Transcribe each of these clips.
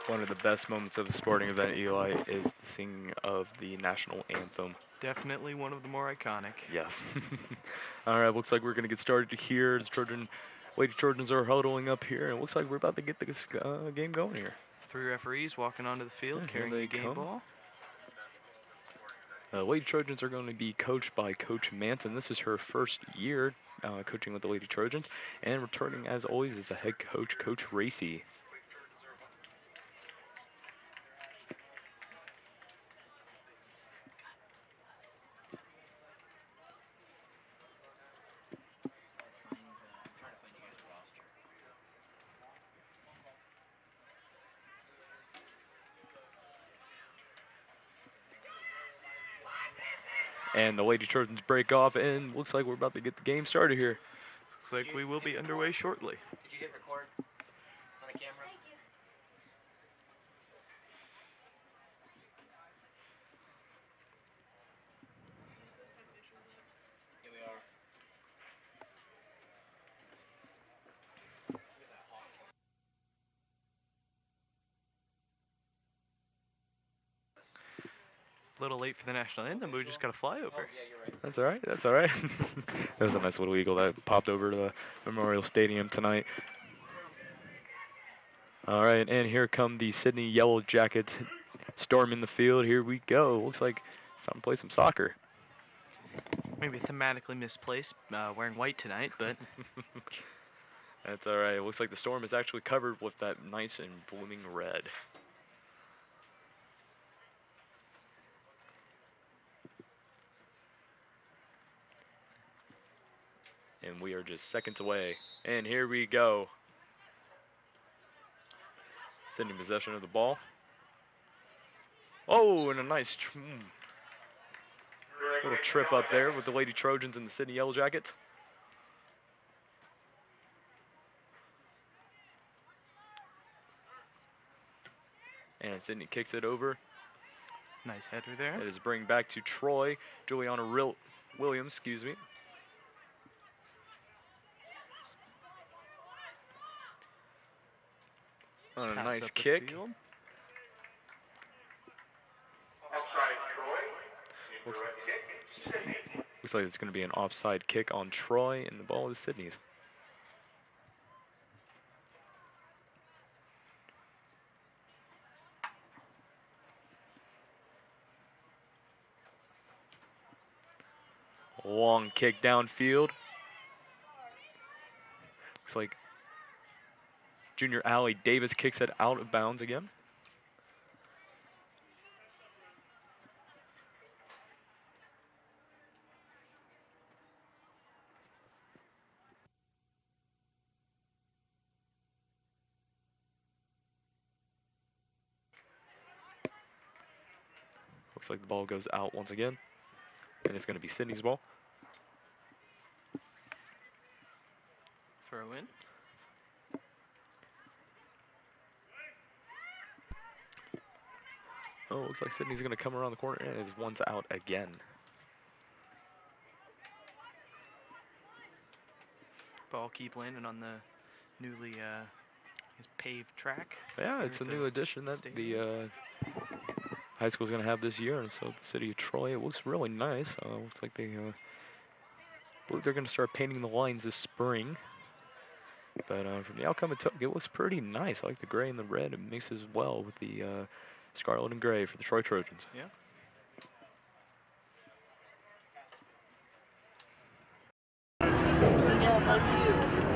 One of the best moments of a sporting event, Eli, is the singing of the national anthem. Definitely one of the more iconic. Yes. All right, looks like we're going to get started here. Lady Trojans are huddling up here, and it looks like we're about to get this game going here. 3 referees walking onto the field carrying the game ball. Lady Trojans are going to be coached by Coach Manson. This is her first year coaching with the Lady Trojans, and returning as always is the head coach, Coach Racy. And the Lady Trojans break off, and looks like we're about to get the game started here. Looks like we will be underway shortly. Did you hit record on the camera? Thank you. Here we are. A little late for the national anthem, but we just got a flyover. Oh, yeah, you're right. That's all right. That's all right. That was a nice little eagle that popped over to the Memorial Stadium tonight. All right, and here come the Sidney Yellow Jackets storming the field. Here we go. Looks like it's time to play some soccer. Maybe thematically misplaced, wearing white tonight, but That's all right. It looks like the storm is actually covered with that nice and blooming red. And we are just seconds away. And here we go. Sending possession of the ball. Oh, and a nice little trip up there with the Lady Trojans and the Sidney Yellow Jackets. And Sidney kicks it over. nice header there. It is bring back to Troy. Juliana Williams, excuse me. On a Pass nice up the kick. field. Looks like it's going to be an offside kick on Troy, and the ball is Sidney's. Long kick downfield. Looks like junior Allie Davis kicks it out of bounds again. Looks like the ball goes out once again. And it's going to be Sidney's ball. Throw in. Oh, looks like Sidney's going to come around the corner, and his one's out again. Ball keep landing on the newly paved track. Yeah, here it's at a the new addition that stadium. the high school's going to have this year, and so the city of Troy, it looks really nice. Looks like they believe they're going to start painting the lines this spring. But from the outcome it took, it looks pretty nice. I like the gray and the red. It mixes well with the scarlet and gray for the Troy Trojans. Yeah.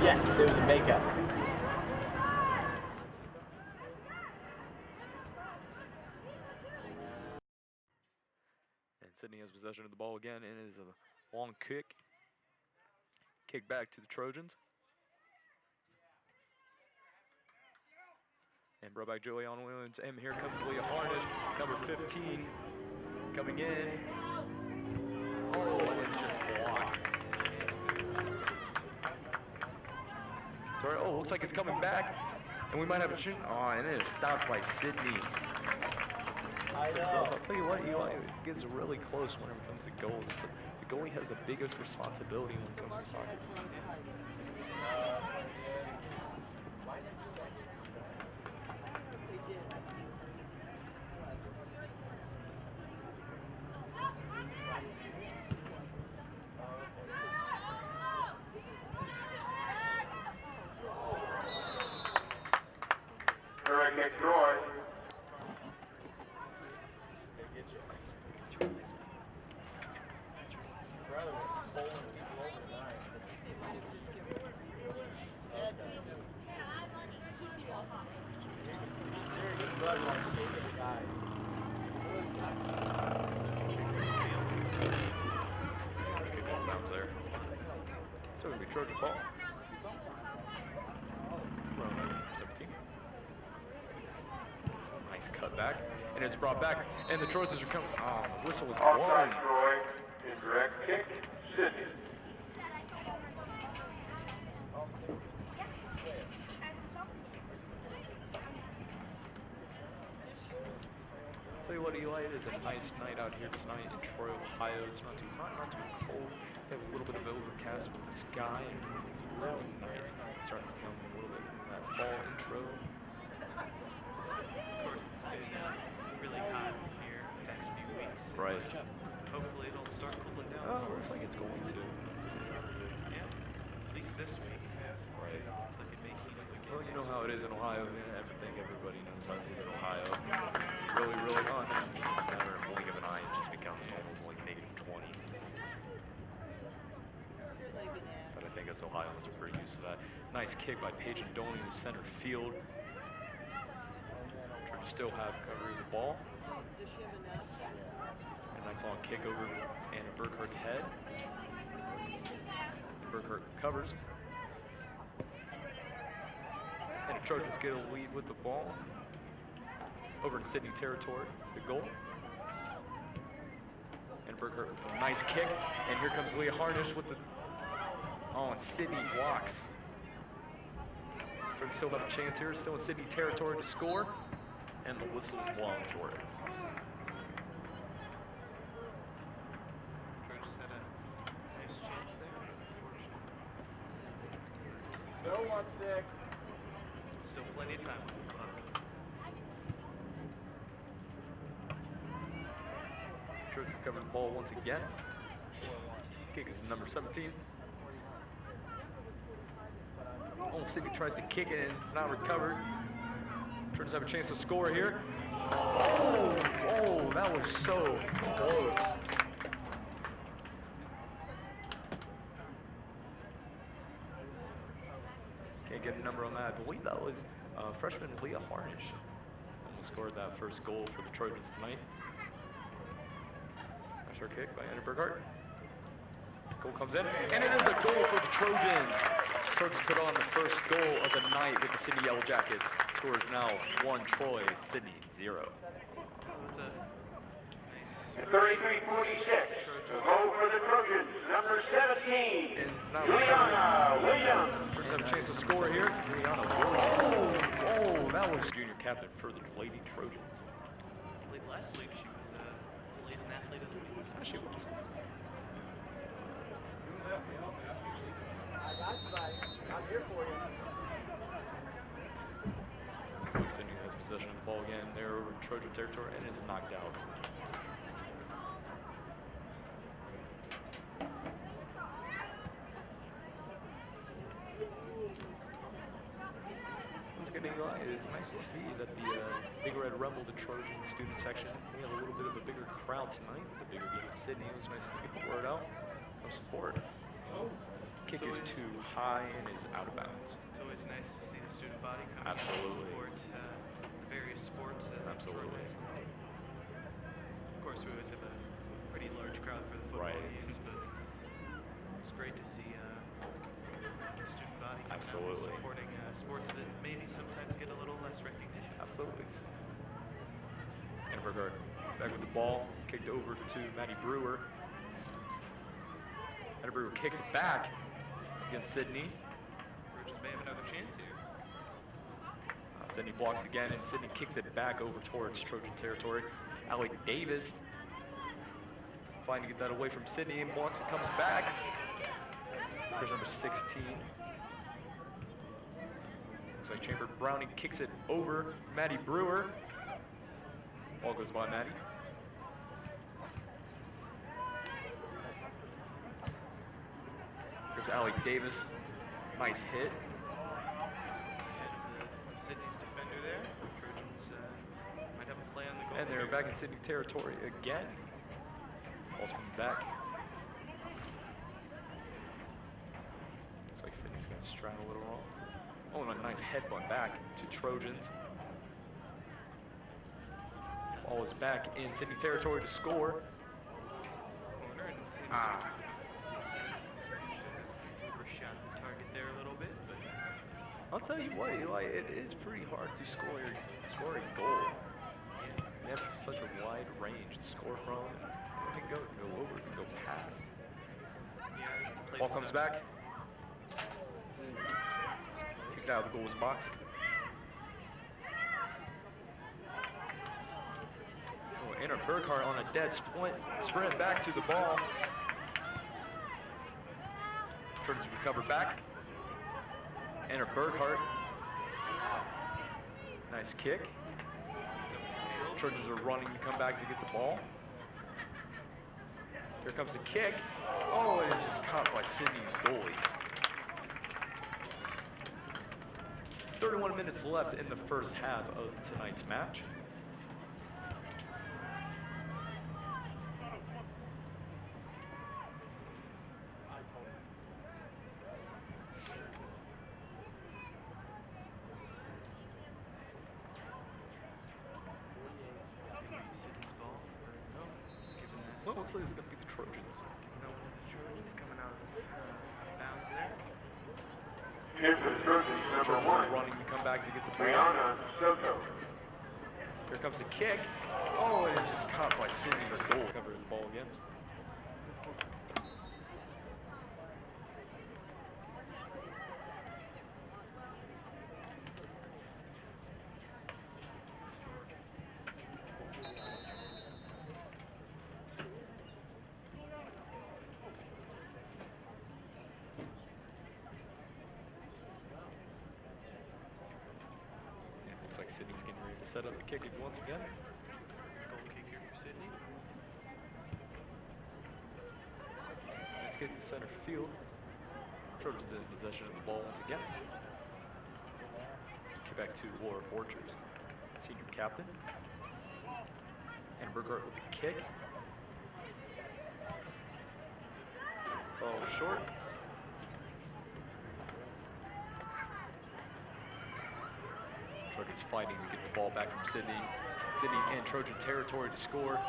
Yes, it was a makeup. And Sidney has possession of the ball again, and it is a long kick. Kick back to the Trojans. And brought back Juliana Williams, and here comes Leah Harnish, number 15, coming in. Oh, and it's just blocked. Sorry, oh, looks like it's coming back, and we might have a shoot. Oh, and it is stopped by Sidney. I know. I'll tell you what, Eli, it gets really close when it comes to goals. The goalie has the biggest responsibility when it comes to soccer. blood like David guys. Kick out of bounds there. So it'll be Trojan ball. 17. Nice cut back. And it's brought back. And the Trojans are coming. Oh, the whistle was Offside, blown. Troy. Incorrect kick, Sidney. Tell you what, Eli, it is a nice night out here tonight in Troy, Ohio. It's not too hot, not too cold. We have a little bit of overcast with the sky. It's really nice. It's starting to become a little bit of that fall intro. Of course, it's been really hot here the past few weeks. Right. Hopefully it'll start cooling down. Oh, looks like it's going to. Yeah, at least this week. Right. Looks like it may heat up again. Well, you know how it is in Ohio. I think everybody knows how it is in Ohio. Really, really hot. Just a matter of a blink of an eye, it just becomes almost like -20. But I think us Ohioans are pretty used to that. Nice kick by Paige and Doney to center field. Trying to still have cover of the ball. A nice long kick over Anna Burkhardt's head. Burkhardt covers. And the Trojans get a lead with the ball. Over in Sidney territory, the goal. And Burkhardt with a nice kick. And here comes Leah Harnish with the... Oh, and Sidney blocks. Trojans still have a chance here, still in Sidney territory to score. And the whistle's blown for it. Trojans had a nice chance there, unfortunately. Go 1-6. Still plenty of time on the clock. Trojans recover the ball once again. Kick is number 17. Oh, Sidney tries to kick it and it's not recovered. Trojans have a chance to score here. Oh, that was so close. Can't get a number on that. I believe that was freshman Leah Harnish. Almost scored that first goal for the Trojans tonight. Nice short kick by Anna Burkhart. Goal comes in, and it is a goal for the Trojans. Trojans put on the first goal of the night with the Sydney Yellow Jackets. Score is now 1 Troy, Sydney 0. That was a nice 33-46. Goal for the Trojans, number 17. And it's not Juliana Williams. Trojans have a chance to score here. Juliana Williams. Oh, that was junior captain for the Lady Trojans. I believe last week she was delayed an athlete of the week. Yeah, she was. I got you, buddy. I'm here for you. Looks like Sidney has possession of the ball again. They're over in Trojan territory and is knocked out. Once again, Eli, it's nice to see that the Big Red Rebel, the Trojan student section, we have a little bit of a bigger crowd tonight. The bigger game of Sidney. It was nice to get the word out. Come support. Kick is too high and is out of bounds. It's always nice to see the student body come out to Absolutely. support the various sports at Absolutely. Troy as well. Of course, we always have a pretty large crowd for the football Right. games, but it's great to see the student body coming out and Absolutely. supporting sports that maybe sometimes get a little less recognition. Absolutely. And Burkhart back with the ball, kicked over to Maddie Brewer. Maddie Brewer kicks it back against Sidney. Trojans may have another chance here. Sidney blocks again, and Sidney kicks it back over towards Trojan territory. Allie Davis trying to get that away from Sidney, and blocks it, comes back. There's number 16. Looks like Chamber Browning kicks it over Maddie Brewer. Ball goes by Maddie. Here's Allie Davis. Nice hit. And Sidney's defender there. Trojans might have a play on the goal. And they're back in Sidney territory again. Ball's coming back. Looks like Sidney's going to straddle a little wrong. Oh, and a nice headbutt back to Trojans. Ball is back in Sidney territory to score. Corner and overshot the target there a little bit, but I'll tell you what, Eli, it is pretty hard to score a goal. They have such a wide range to score from. It can go over, it can go past. yeah. Ball comes back. Kicked out of the goals box. Oh, Anna Burkhart on a dead sprint back to the ball. Trojans recover back. Anna Burkhart. Nice kick. Trojans are running to come back to get the ball. Here comes the kick. Oh, it's just caught by Sidney's goalie. 31 minutes left in the first half of tonight's match. Sidney's ball. No, given that. Well, it looks like it's going to be the Trojans. No one of the Trojans coming out of bounds there. Here's the Trojans, number Trojans 1, running to come back to get the ball. Brianna Soto. Here comes the kick. Oh, and it's just caught by Sidney's goal. Cover the ball again. It looks like Sidney's getting ready to set up the kick once again. Goal kick here for Sidney. Nice kick to center field. Trojans in possession of the ball once again. Kick back to Laura Borchers, senior captain. And Burkhart with the kick. Ball short. Trojans fighting to get the ball back from Sidney. Sidney in Trojan territory to score.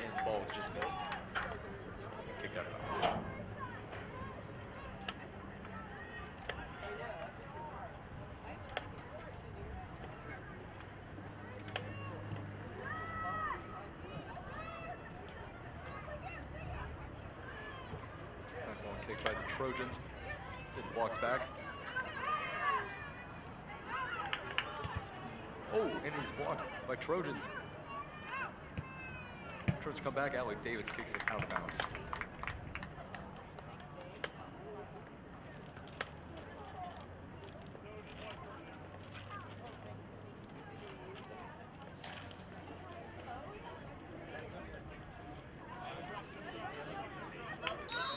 And the ball was just missed. Kicked out of bounds. Nice long kick by the Trojans. Then walks back. Oh, and he's blocked by Trojans. Trojans come back. Alec Davis kicks it out of bounds. What are you talking about?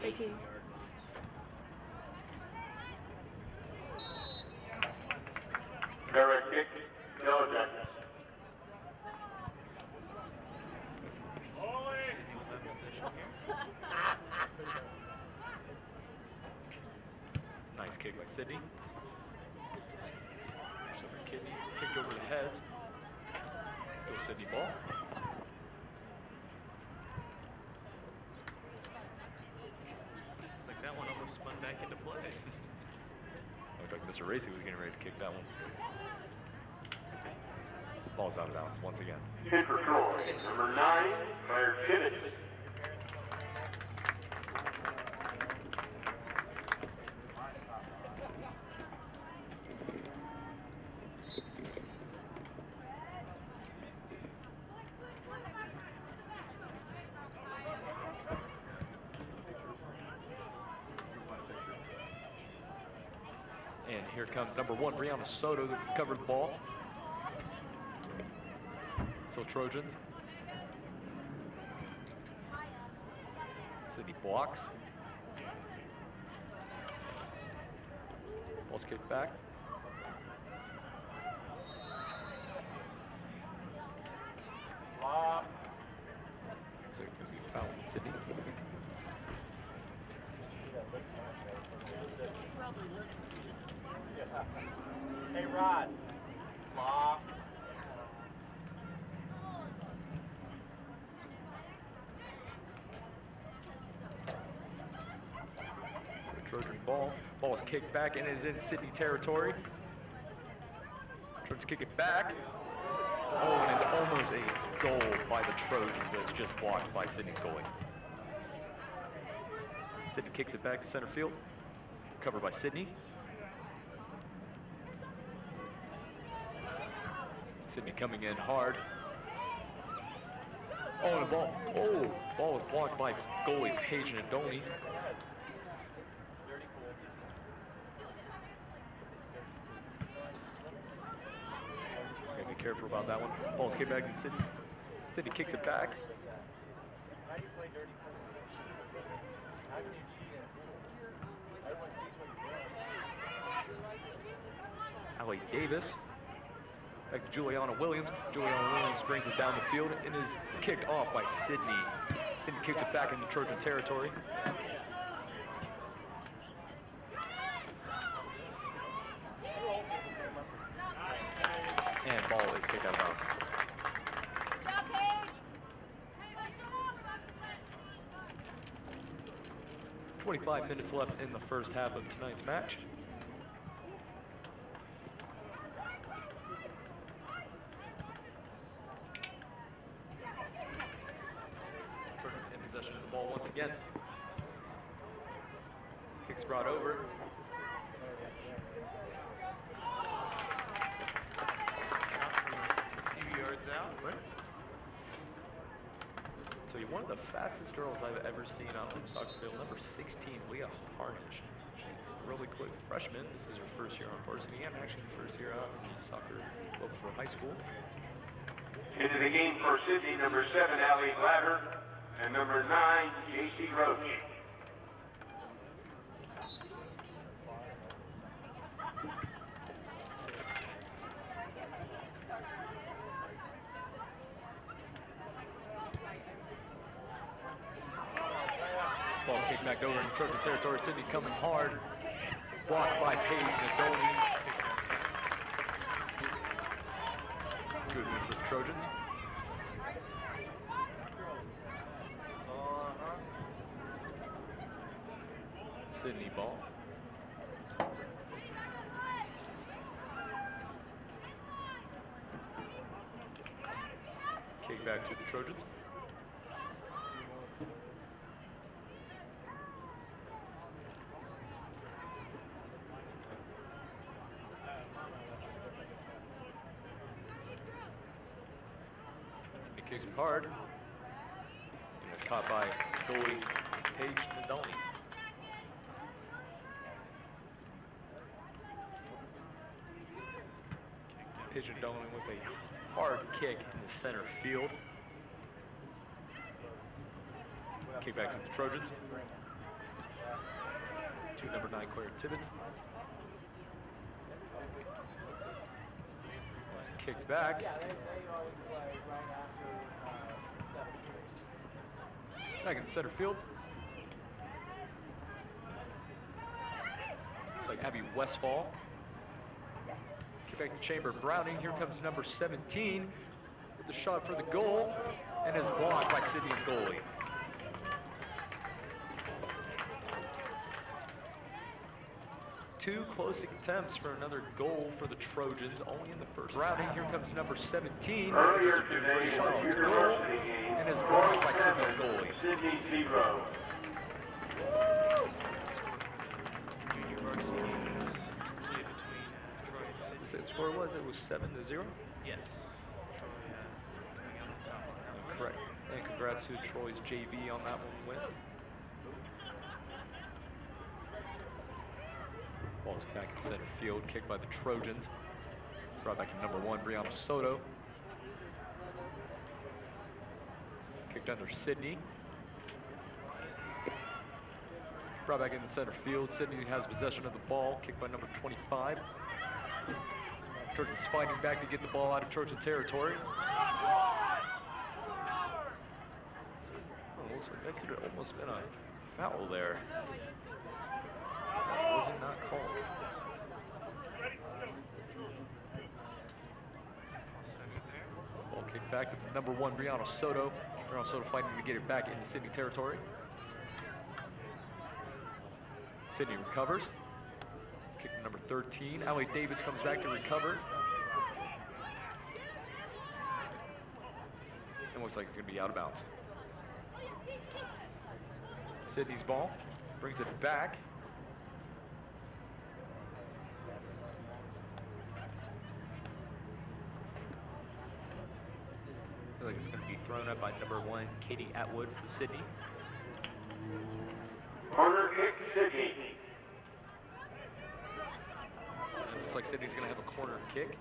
18. Direct kick, Yellow Jackets. Sidney will have possession here. Nice kick by Sidney. Separate kidney kicked over the heads. Still Sidney ball. Looks like that one almost spun back into play. Looked like Mr. Racy was getting ready to kick that one. Ball's out of bounds once again. Hit for Troy, number 9, Claire Tibbetts. And here comes number 1, Brianna Soto, to cover the ball. So Trojans. Sidney blocks. Ball's kicked back. Block. So it's going to be a foul on Sidney. Probably listen to this. Hey, Rod. Block. The Trojan ball. Ball is kicked back and is in Sidney territory. Trojans kick it back. Oh, and it's almost a goal by the Trojans, but it's just blocked by Sidney's goalie. Sidney kicks it back to center field. Covered by Sidney. Sidney coming in hard. Oh, and the ball. Oh, ball was blocked by goalie Paige Nadoni. Gotta be careful about that one. Ball's kicked back to Sidney. Sidney kicks it back. How do you play dirty pool? How can you cheat in pool? Everyone sees what you're doing. Allie Davis. Back to Juliana Williams. Juliana Williams brings it down the field and is kicked off by Sidney. Sidney kicks it back into Trojan territory. And ball is kicked out of bounds. 25 minutes left in the first half of tonight's match. Trojans in possession of the ball once again. Kick's brought over. A few yards out. Right. So you're one of the fastest girls I've ever seen on the soccer field. Number 16, Leah Harnish. Really quick freshman. This is her first year on varsity and actually the first year out in soccer club for high school. Into the game for Sidney, number 7, Allie Glatter, and number 9, J.C. Roach. Ball kicked back over in Trojan territory. Sidney coming hard. Blocked by Paige Nadoni. Good move for the Trojans. Sidney ball. Kick back to the Trojans. Sidney kicks it hard. And was caught by goalie Paige Nadoni. Paige Nadoni with a hard kick in the center field. Kick back to the Trojans. To number 9, Claire Tibbett. Was kicked back. Yeah, they always play right after 7-3. Back in the center field. Looks like Abby Westfall. Kick back to Chamber Browning. Here comes number 17 with the shot for the goal and is blocked by Sidney's goalie. Two close attempts for another goal for the Trojans, only in the first. Browning, here comes number 17. Earlier Trojans are doing a today great in shot the off the junior goal varsity game, and is blocked by Sidney's goalie. Sidney 0. Junior varsity games played between Troy and Sidney. Say the score was, it was 7-0. Yes. Troy coming out on top on that one. Correct. And congrats to Troy's JV on that one win. Ball's back in center field, kicked by the Trojans. Brought back to number 1, Brianna Soto. Kicked under Sidney. Brought back in the center field. Sidney has possession of the ball. Kicked by number 25. Trojans fighting back to get the ball out of Trojan territory. Oh, looks like that could have almost been a foul there. Was it not called? Ball kicked back to number 1, Brianna Soto. Brianna Soto fighting to get it back into Sidney territory. Sidney recovers. Kick to number 13. Allie Davis comes back to recover. And looks like it's going to be out of bounds. Sidney's ball brings it back. Looks like it's going to be thrown up by number 1, Katie Atwood for Sidney. Corner kick, Sidney. Looks like Sidney's going to have a corner kick.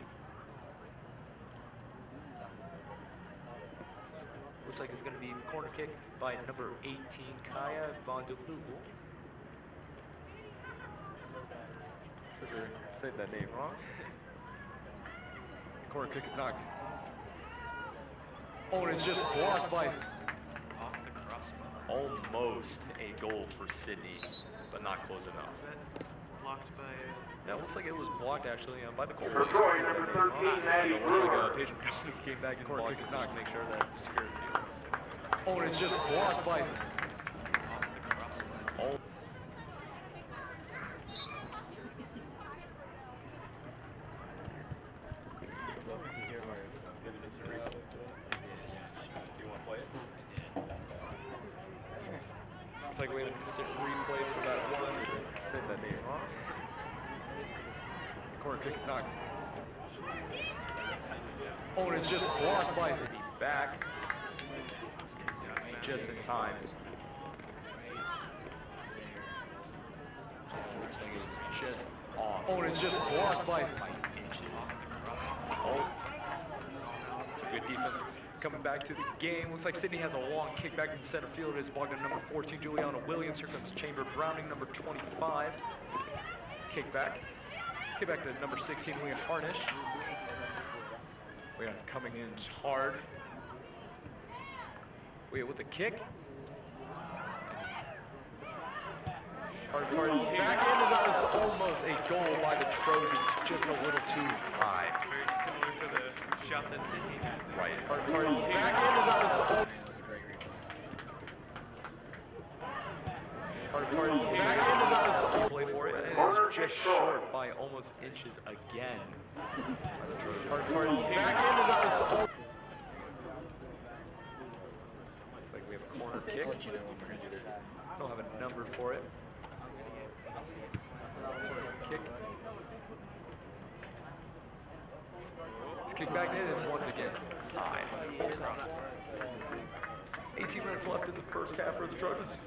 Looks like it's going to be a corner kick by number 18, Kaya Von de Hugel. Said that name wrong. Corner kick is not. Oh, and it's just blocked by. Off the crossbar. Almost a goal for Sidney, but not close enough. Was that blocked by... Yeah, it looks like it was blocked actually by the goal. For Troy, number 13, Maddie It looks Brewer. like Patient County came back and blocked. It's not to make sure that the security field. Oh, and it's just blocked by. Off the crossbar. All. Looks like we have an instant replay for that one. Said that name wrong. The corner kick is not. Oh, and it's just blocked by the back. Just in time. Just off. Oh, and it's just blocked by inches. Oh. It's a good defense. Coming back to the game. Looks like Sidney has a long kick back in center field. It's blocked to number 14, Juliana Williams. Here comes Chamber Browning, number 25. Kick back. Kick back to number 16, Leon Harnish. Leon coming in hard. Wait, with the kick. Hard back into that was almost a goal by the Trojans, just a little too high. Very similar to the shot that Sidney had. Right. Hard back into that was back into that was play for it, and it's just short by almost inches again. Hard back into that was like we have a corner kick. Don't have a number for it. Corner kick. This kick back in is once again tied. 18 minutes left in the first half for the Trojans.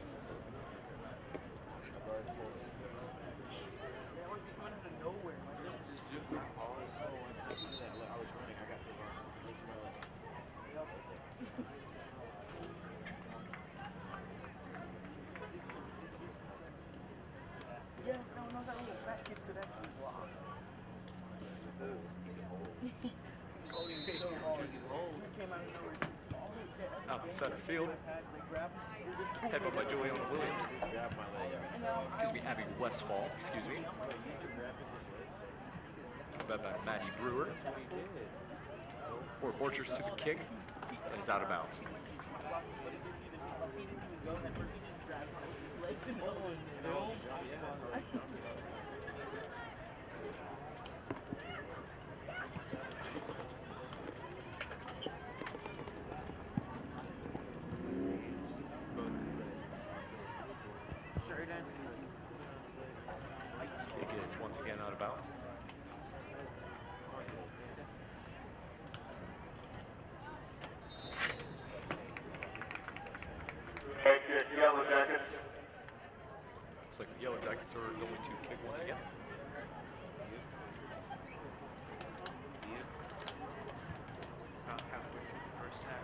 Yes, no, that little fat kid could actually block. Cody was so hard. He came out of nowhere. Out the center field. Headbutt by Juliana Williams. Excuse me, Abby Westfall. Excuse me. Headbutt by Maddie Brewer. Or Borchers to the kick. And he's out of bounds. Kick is once again out of bounds. Head kick, Yellow Jackets. Looks like the Yellow Jackets are going to kick once again. About halfway through the first half.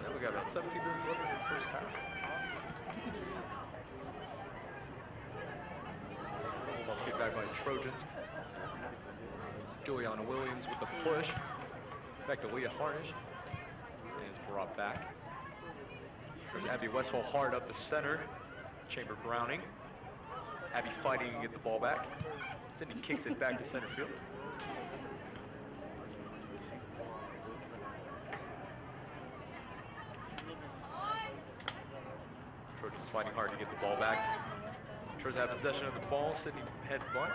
Now we got about 17 minutes left in the first half. back by Trojans. Juliana Williams with the push. Back to Leah Harnish. And it's brought back. There's Abby Westfall hard up the center. Chamber Browning. Abby fighting to get the ball back. Sidney kicks it back to center field. Trojans fighting hard to get the ball back. Trojans have possession of the ball. Sidney head bunt.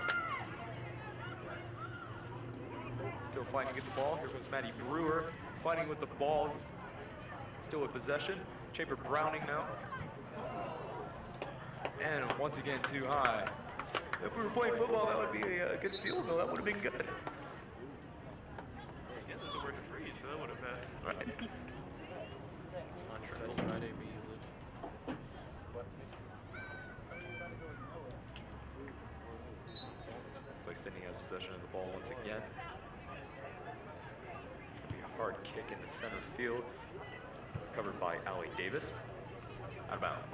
Still fighting to get the ball. Here goes Maddie Brewer fighting with the ball. Still with possession. Chamber Browning now. And once again too high. If we were playing football, that would be a good field goal. That would have been good. Yeah, there's a word freeze, so that would have Right. Looks like Sidney has possession of the ball once again. It's going to be a hard kick into center field. Covered by Allie Davis. Out of bounds.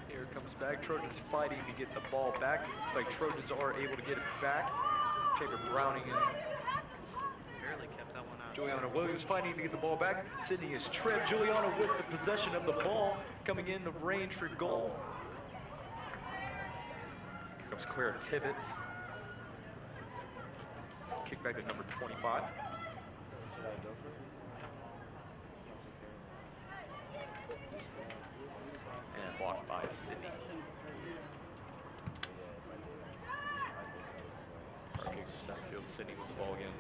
Here comes back. Trojans fighting to get the ball back. Looks like Trojans are able to get it back. Chamber Browning and barely kept that one out. Juliana Williams fighting to get the ball back. Sidney is tripped. Juliana with the possession of the ball. Coming in the range for goal. Here comes Claire Tibbetts. Kick back to number 25. And blocked by Sidney. Hard kick to center field. Sidney with the ball again.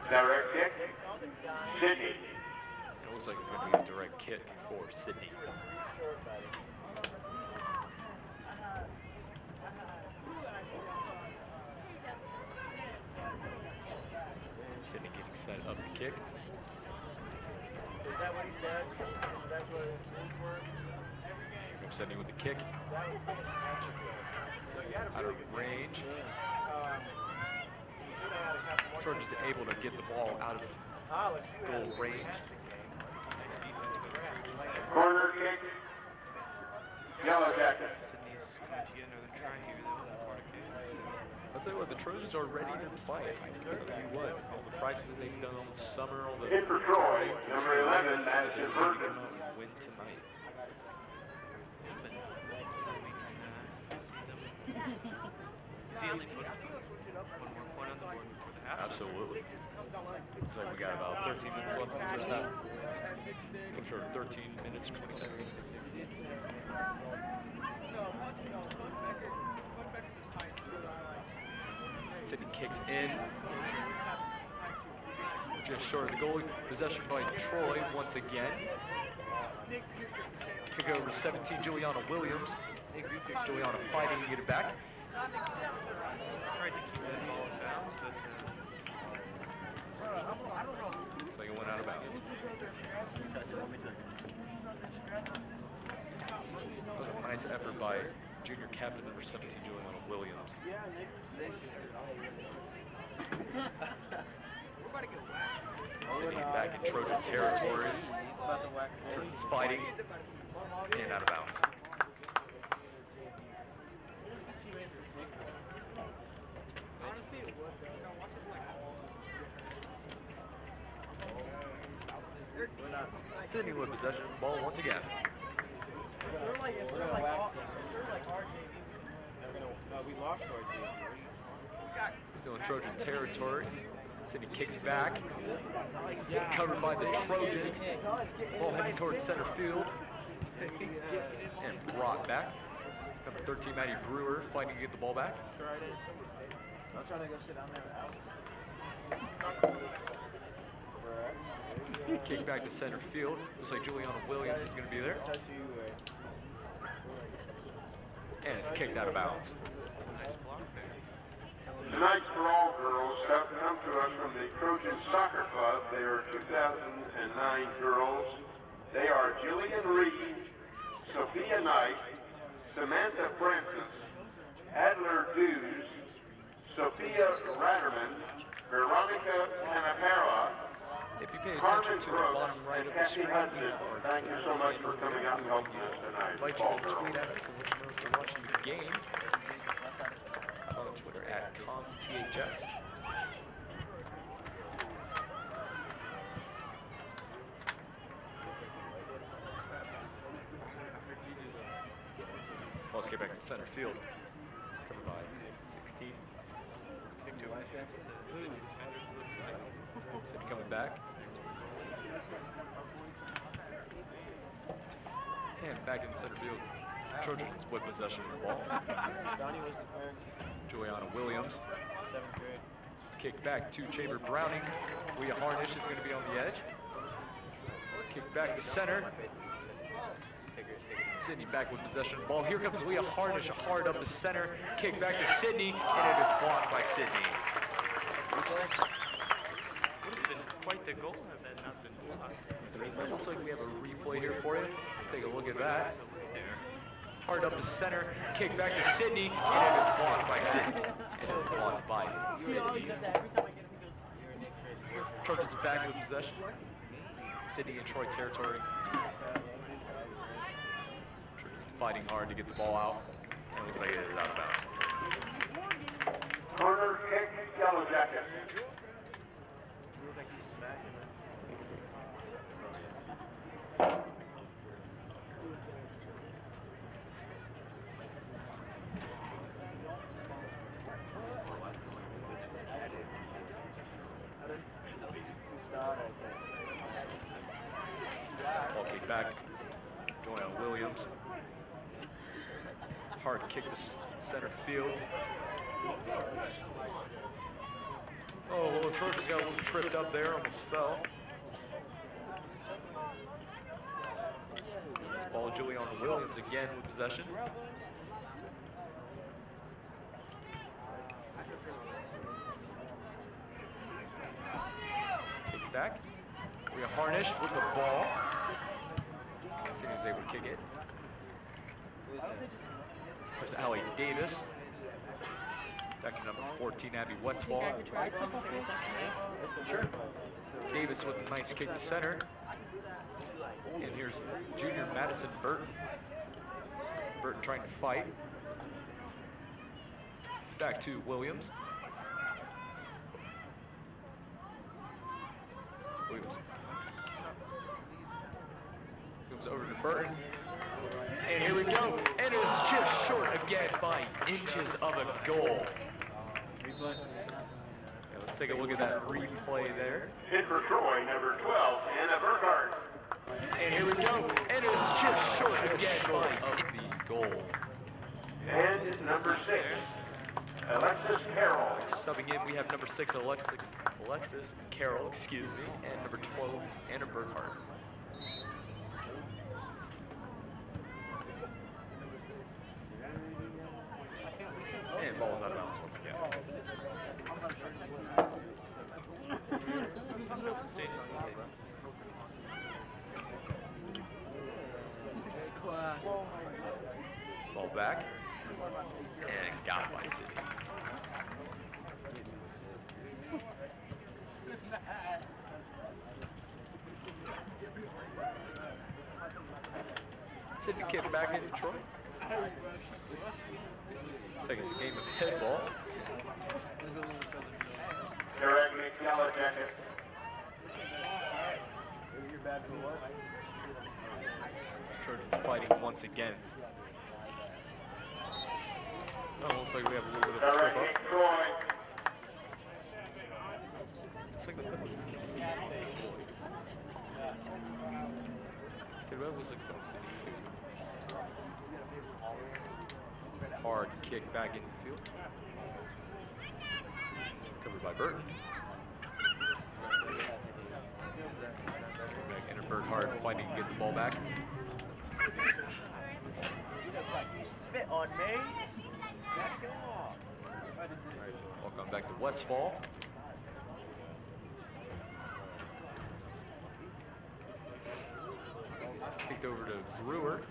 Direct kick, Sidney. It looks like it's going to be a direct kick for Sidney. Sidney getting set up the kick. Is that what he said? That's what it was for? Here comes Sidney with the kick. That was fantastic. So you had a Out really of good range. you should have had a couple more. Trojans able to get the ball out of Hollis, you had a goal range. fantastic game. Corner kick, Yellow Jackets. Sydney's going to get another try here. That was a far kick. I'll tell you what, the Trojans are ready to fight. I tell you what, all the practices they've done all summer, all the Hit for Troy, number 11, Madison They Burton. come out and win tonight. But hopefully we can see them ideally put one more point on the board before the half. Absolutely. Looks like we got about 13 minutes left in the first half. I'm sure 13 minutes, 20 seconds. Sidney kicks in. Just short of the goal. Possession by Troy once again. Kick over 17, Juliana Williams. Juliana fighting to get it back. Tried to keep that ball in bounds, but Looks like it went out of bounds. That was a nice effort by junior captain number 17, Juliana Williams. Sidney back in Trojan territory. Trojans fighting and out of bounds. Sidney with possession of the ball once again. We lost our JV. Still in Trojan territory. Sidney kicks back. Covered by the Trojans. Ball heading towards center field. And brought back. Number 13, Maddie Brewer, fighting to get the ball back. I'm trying to go sit down there. Kick back to center field. Looks like Juliana Williams is going to be there. And it's kicked out of bounds. nice block there. Tonight's for all girls have come to us from the Trojan Soccer Club. They are 2009 girls. They are Jillian Reed, Sophia Knight, Samantha Francis, Adler Dews, Sophia Ratterman, Veronica Panapara, If you pay attention Carmen to the Brooks, bottom right and of the Kathy screen, Hudson. Thank you so much for coming out and helping us I tonight. invite you All to girls. tweet at us and let you know if you're watching the game. On Twitter at ComTHS. Ball get back to center field. Covered by 16. Sidney coming back. And back in center field. Trojans with possession of the ball. Donnie was the first, Juliana Williams. 7th grade. Kick back to Chamber Browning. Leah Harnish is going to be on the edge. Kick back to center. Sidney back with possession of the ball. Here comes Leah Harnish, hard up the center. Kick back to Sidney, and it is blocked by Sidney. Would have been quite the goal had that not been blocked. It looks like we have a replay here for you. Let's take a look at that. There. Hard up the center. Kick back to Sidney, and it is blocked by Sidney. It is blocked by He always Sidney. does that every time I get him. He goes, "You're an extra." Trojans back with possession. Sidney in Troy territory. Trojans fighting hard to get the ball out. And it looks like it is out of bounds. Corner kick, Yellow Jackets. He looks like he's smacking him. Ball kick back. Doyle Williams. Hard kick to center field. Oh, well, Trojans got a little tripped up there, almost fell. Ball Juliana Williams again with possession. Take it back. We have Harnish with the ball. Sidney was able to kick it. There's Allie Davis. Back to number 14, Abby Westfall. Sure. Davis with a nice kick to center. And here's junior Madison Burton. Burton trying to fight. Back to Williams. Williams comes over to Burton. And here we go. And it's just short again by inches of a goal. Yeah, let's take a look at that replay there. Hit for Troy, number 12, Anna Burkhardt. And here we go. And it's just short again by the goal. And number 6, Alexis Carroll. Subbing in, we have number 6, Alexis Carroll, excuse me, and number 12, Anna Burkhardt. And ball is out of bounds once again. Ball back. And got by Sidney. Sidney kicked back into Troy. Like it's a game of head ball. Derek Yellow Jackets. Trojans fighting once again. Oh, looks like we have a little bit of a trip Derek up. Troy. Looks like the it looks like it's on Sidney. Hard kick back in the field. Covered by Burton. Back enter Burkhardt fighting to get the ball back. You look like you spit on me. Back it off. Ball coming back to Westfall. Kicked over to Brewer.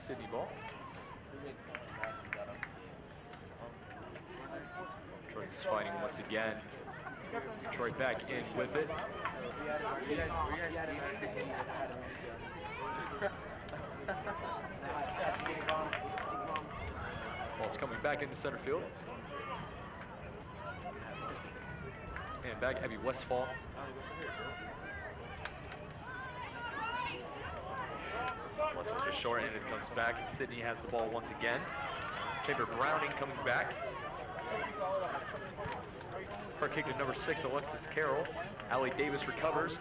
Sidney ball. Detroit's fighting once again. Detroit back in with it. Ball's coming back into center field. And back, Abby Westfall. Westfall just short, and it comes back, and Sidney has the ball once again. Chamber Browning coming back. Her kick to number 6, Alexis Carroll. Allie Davis recovers.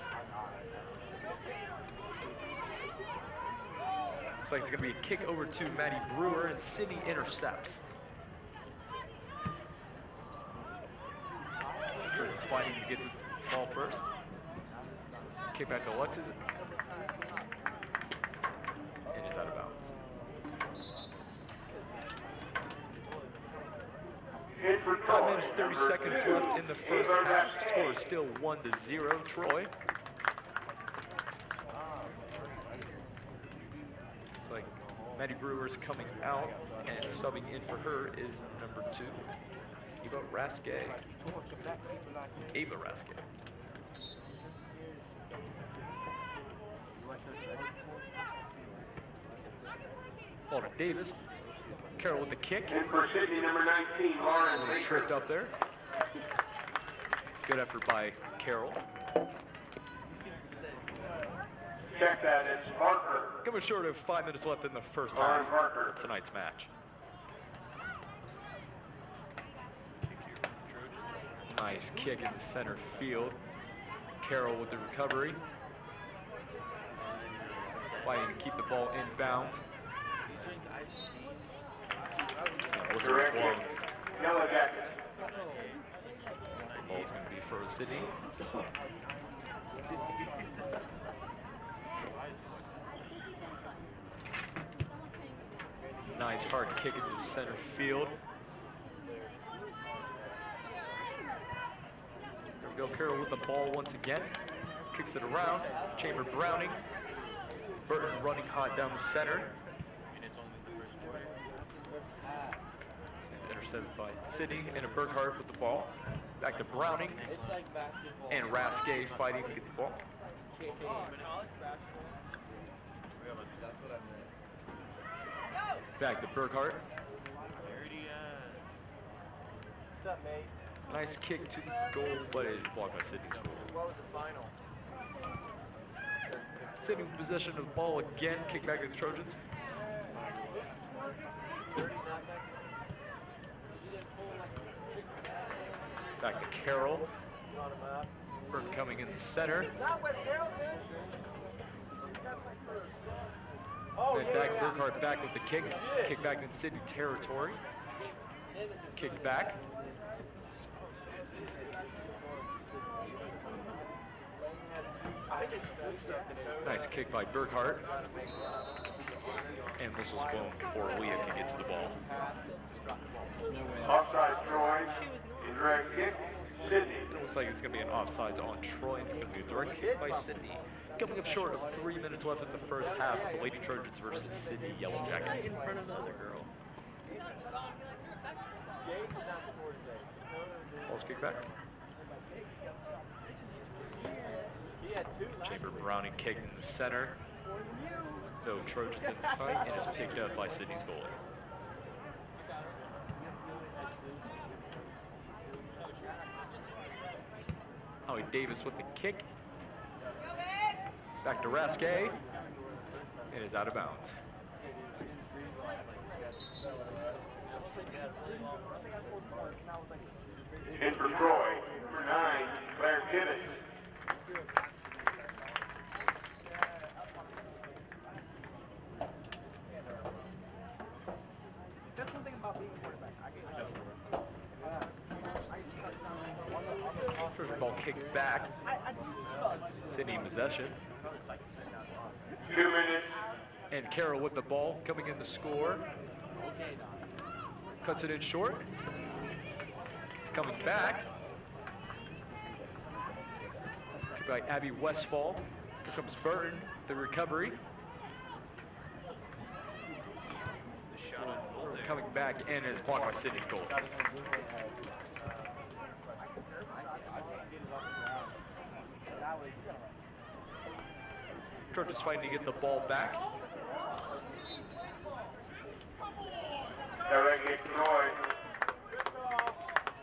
Looks like it's going to be a kick over to Maddie Brewer, and Sidney intercepts. Is fighting to get the ball first. Kick back to Alexis. And is out of bounds. Hit for 5 Troy. minutes, 30 Number seconds 2, left in the first Ava half. Raskin. Score is still 1-0, Troy. Looks like Maddie Brewer's coming out, and subbing in for her is number 2, Ava Raskin. Ava Raskin. Ball to Davis. Carroll with the kick. And for Sidney, number 19, Lauren A little tricked up there. Good effort by Carroll. Check that, it's Parker. Coming short of 5 minutes left in the first Lauren half Parker. of tonight's match. Nice kick into center field. Carroll with the recovery. Fighting to keep the ball inbounds. Whistle Direct blown. kick. Yellow Jackets. The ball's going to be for Sidney. Nice hard kick into center field. There we go, Carroll with the ball once again. Kicks it around. Chamber Browning. Burton running hot down the center. Intercepted by Sidney, and a Burkhart with the ball. Back to Browning. And Rasque fighting to get the ball. Back to Burkhart. What's up, mate? Nice kick to the goal, but it is blocked by Sidney's goal. What was the final? Sidney with possession of the ball again. Kick back to the Trojans. 30-0. Back to Carroll. Brought him up. Burton coming in the center. Not West Carrollton. Oh, Then back Burkhart back with the kick. Kick back in Sidney territory. Kick back. Nice kick by Burkhart. And whistles blown before Leah can get to the ball. Offside Troy. Indirect kick. Sidney. It looks like it's going to be an offsides on Troy. It's going to be a direct kick by Sidney. Coming up short of 3 minutes left in the first half of the Lady Trojans versus Sidney Yellow Jackets. In front of the other girl. Ball's kicked back. He had 2 last Chamber Browning kicked in the center. So Trojans in sight, and is picked up by Sidney's goalie. Howie Davis with the kick. Back to Rasque. It is out of bounds. In for Troy. Number 9, Claire Kivett. That's one thing about being a quarterback. I get First ball kicked back. Sidney in possession. 2 minutes. And Carroll with the ball coming in to score. Cuts it in short. It's coming back. By Abby Westfall. Here comes Burton, the recovery. The shot on goal there. Coming back and is blocked by Sidney Gold. Trojans fighting to get the ball back.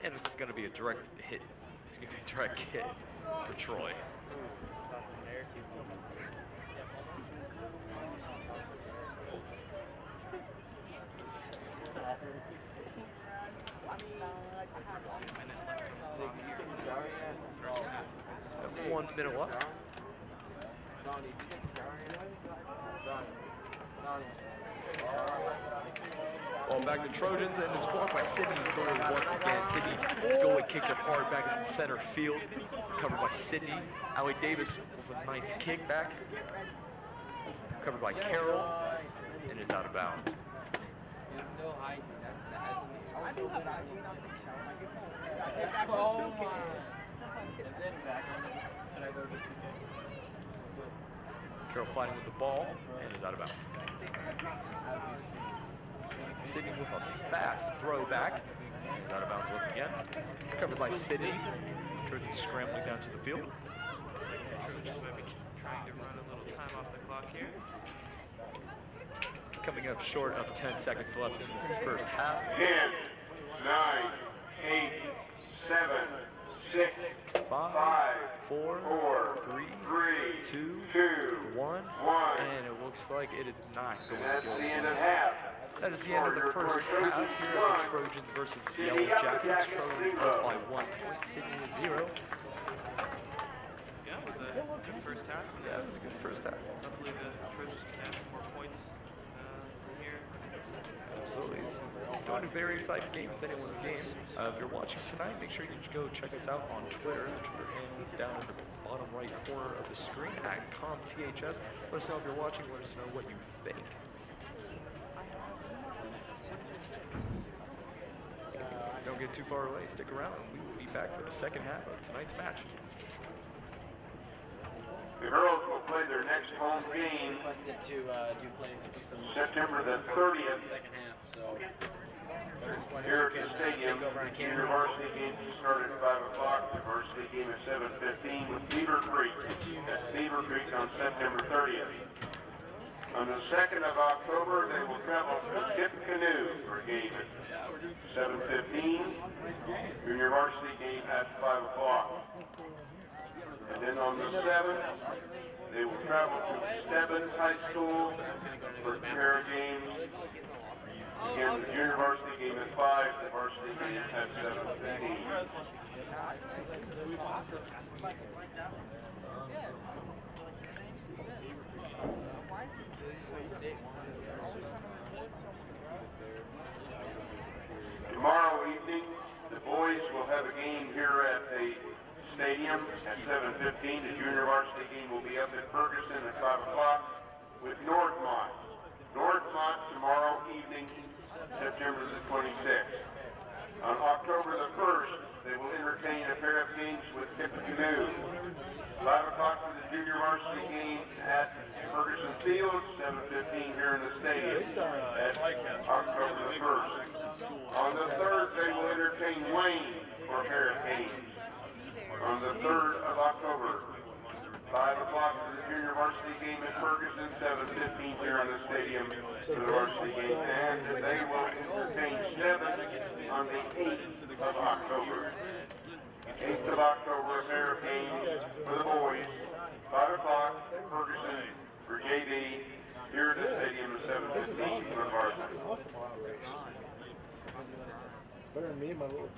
And it's going to be a direct hit. It's going to be a direct hit for Troy. First half of this. 1 minute left. Ball back to Trojans and is blocked by Sidney's goalie once again. Sidney's goalie kicks it hard back in the center field. Covered by Sidney. Allie Davis with a nice kick back. Covered by Carroll and is out of bounds. Carroll fighting with the ball and is out of bounds. Sidney with a fast throw back. He's out of bounds once again. Covered by Sidney. Trojans scrambling down to the field. Trojans might be trying to run a little time off the clock here. Coming up short of 10 seconds left in the first half. 10, 9, 8, 7, 6, 5, 4, 4, 3, 3, 2, 2, 1. 1. And it looks like it is not going to That's go. the end of half. That is the end of the first half here at the Trojans versus Yellow Jackets. Trojans up by 1 point, Sidney with 0. Yeah, it was a good first half. Yeah, it was a good first half. Hopefully the Trojans can have more points from here. Absolutely. It's going to be a very exciting game. It's anyone's game. If you're watching tonight, make sure you go check us out on Twitter. The Twitter handle is down in the bottom right corner of the screen at ComTHS. Let us know if you're watching. Let us know what you think. Don't get too far away. Stick around, and we will be back for the second half of tonight's match. The girls will play their next home game Requested to do some September the 30th second half, so here at the stadium. Junior varsity game will start at 5 o'clock. The varsity game at 7:15 with Beaver Creek. That's Beaver Creek on September 30th. On the 2nd of October, they will travel to Tippecanoe for a game at 7:15. Junior varsity game at 5 o'clock. And then on the 7th, they will travel to Stebbins High School for a pair of games. Again, the junior varsity game at 5, the varsity game at 7:15. Tomorrow evening, the boys will have a game here at the stadium at 7:15. The junior varsity game will be up at Ferguson at 5 o'clock with Northmont. Northmont tomorrow evening, September the 26th. On October the 1st, they will entertain a pair of games with Tippecanoe. 5 o'clock for the junior varsity game at Ferguson Field, 7:15 here in the stadium at October the 1st. On the 3rd, they will entertain Wayne for a pair of games. On the 3rd of October, 5 o'clock for the junior varsity game at Ferguson, 7:15 here in the stadium for the varsity game. And they will entertain 7 on the 8th of October. 8th of October, a pair of games for the boys. 5 o'clock, Ferguson for JV here at the stadium at 7:15 for the varsity. Better than me and my little.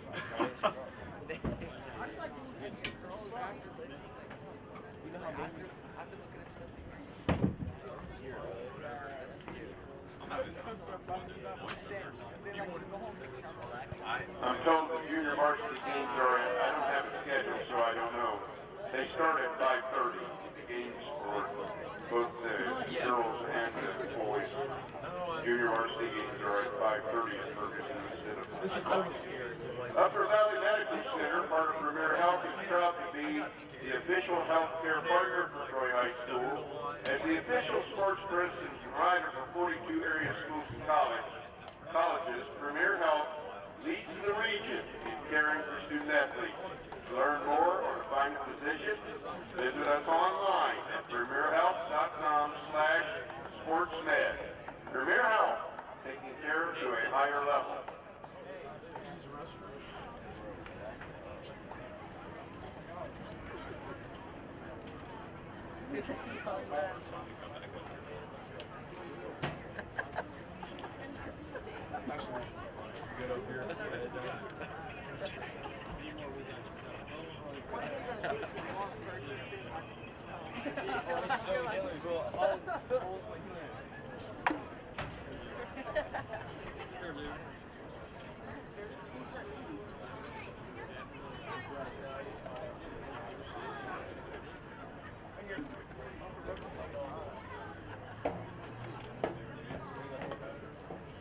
I'm told the junior varsity games are at, I don't have a schedule, so I don't know. They start at 5:30, the games for both the girls and the boys. Junior varsity games are at 5:30 at Ferguson instead of It's just I was scared. It was like, Upper Valley Medical Center, part of Premier Health, is proud to be the official healthcare partner for Troy High School. As the official sports person provider for 42 area schools and colleges, Premier Health leads the region in caring for student athletes. To learn more or to find a physician, visit us online at premierhealth.com/sportsmed. Premier Health, taking care to a higher level. get up here.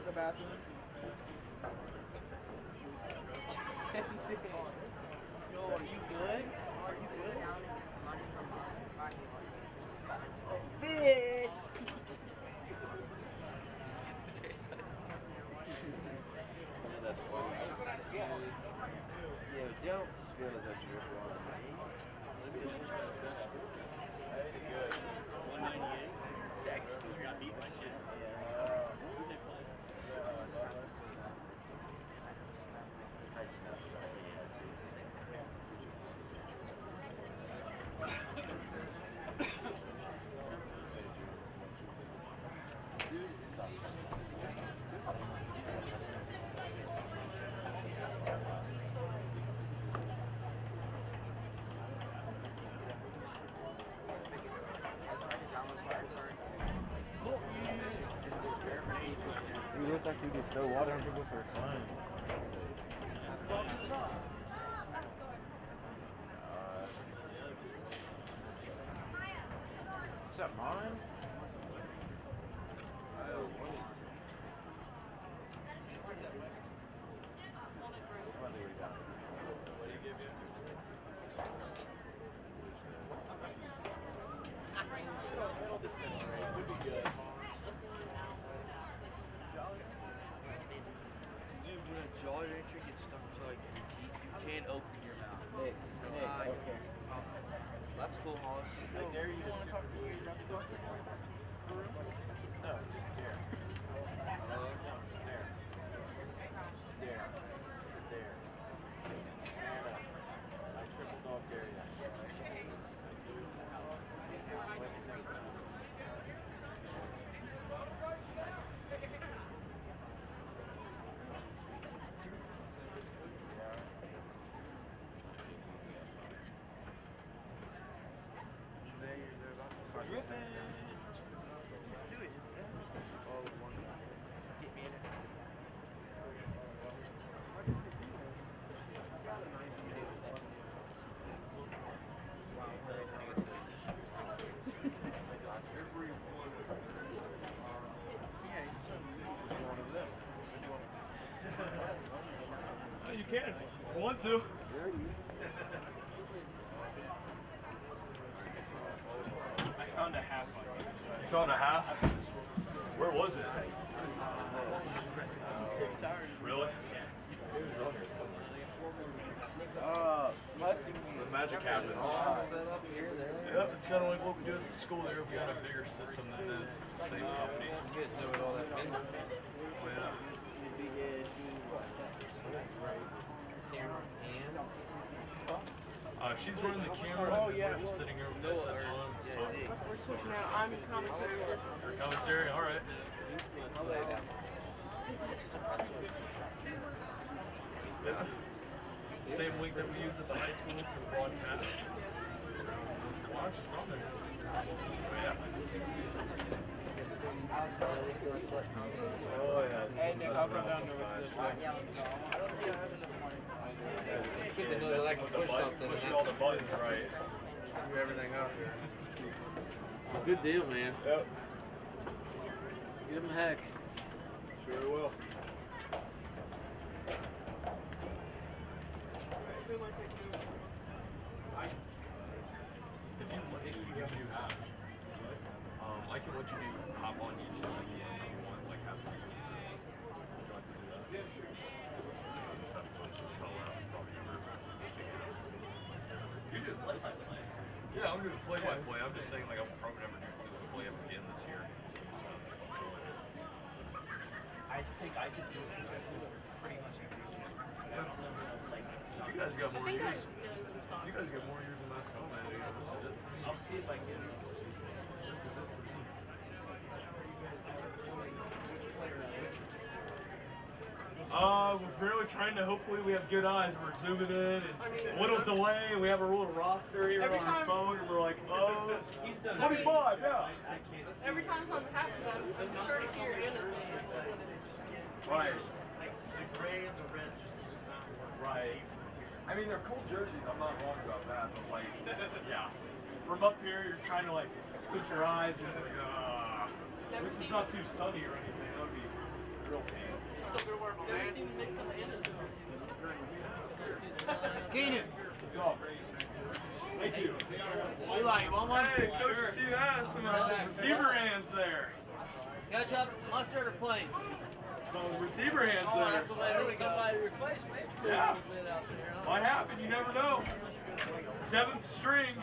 The bathroom. Yo, are you good? Are you good? Fish! Yeah, don't spill that you're going. Text. You look like you just throw water on people for fun. Is that mine? Jaw entry gets stuck to like you can't open your mouth. Nick, okay. That's cool, Hollis. I dare you to talk to you. You're not supposed to. No, just dare. There. There. There. I triple dog dare you. You can. If you want to. I found a half one. You found a half? Where was it? Really? The magic happens. Yep, it's kind of like what we do at the school there. We got a bigger system than this. It's the same company. You guys know what all that means? Oh, yeah. She's running the camera. Oh, yeah. We're just sitting here with headsets on. Talking. We're switching out. I'm commentary. Her commentary, all right. I'll lay down. Yeah. Same link that we use at the high school for the broadcast. Just watch, it's on there. Oh, yeah. Oh, yeah. It's Hey, Nick, messing I'll come around down there sometimes. with this guy. I don't think I have enough money. Yeah, Good to know that I can push something. pushing all the buttons right. Screw everything up here. Good deal, man. Yep. Give him a heck. go. We might take two. If you want to, you do have. I can let you do hop on YouTube if you want, like have. Would you like to do that? Yeah, sure. Just have to just call out probably over. You do play by play. Yeah, I'm doing play by play. I'm just saying like I'll probably never do the play up again this year. I think I could do assistant pretty much every year. I don't know, like, You guys got I more think I years. know some You guys got more years in basketball, man. Yeah, this is it. I'll see if I can get it. This is it for me. We're really trying to. Hopefully, we have good eyes. We're zooming in, and I mean, a little delay. And we have a little roster here Every on our time- phone, and we're like, oh, He's done 25, yeah. I can't see. Every time something happens, I'm sure to hear Anna's name. Right, Like, the gray and the red just does not work. right. I mean, they're cool jerseys. I'm not wrong about that, but like, yeah. From up here, you're trying to like squint your eyes, and it's like, this is not too sunny or anything. That would be real pain. Never seen the Knicks on Anna's name. Keenan, It's all great. Thank you. Eli, you want one? Hey, coach, you see that? Some receiver hands there. Ketchup, mustard, or plain? Some receiver hands Oh, there. that's what I need somebody to replace me for Yeah. a little bit out there. Huh? Might happen, you never know. 7th string.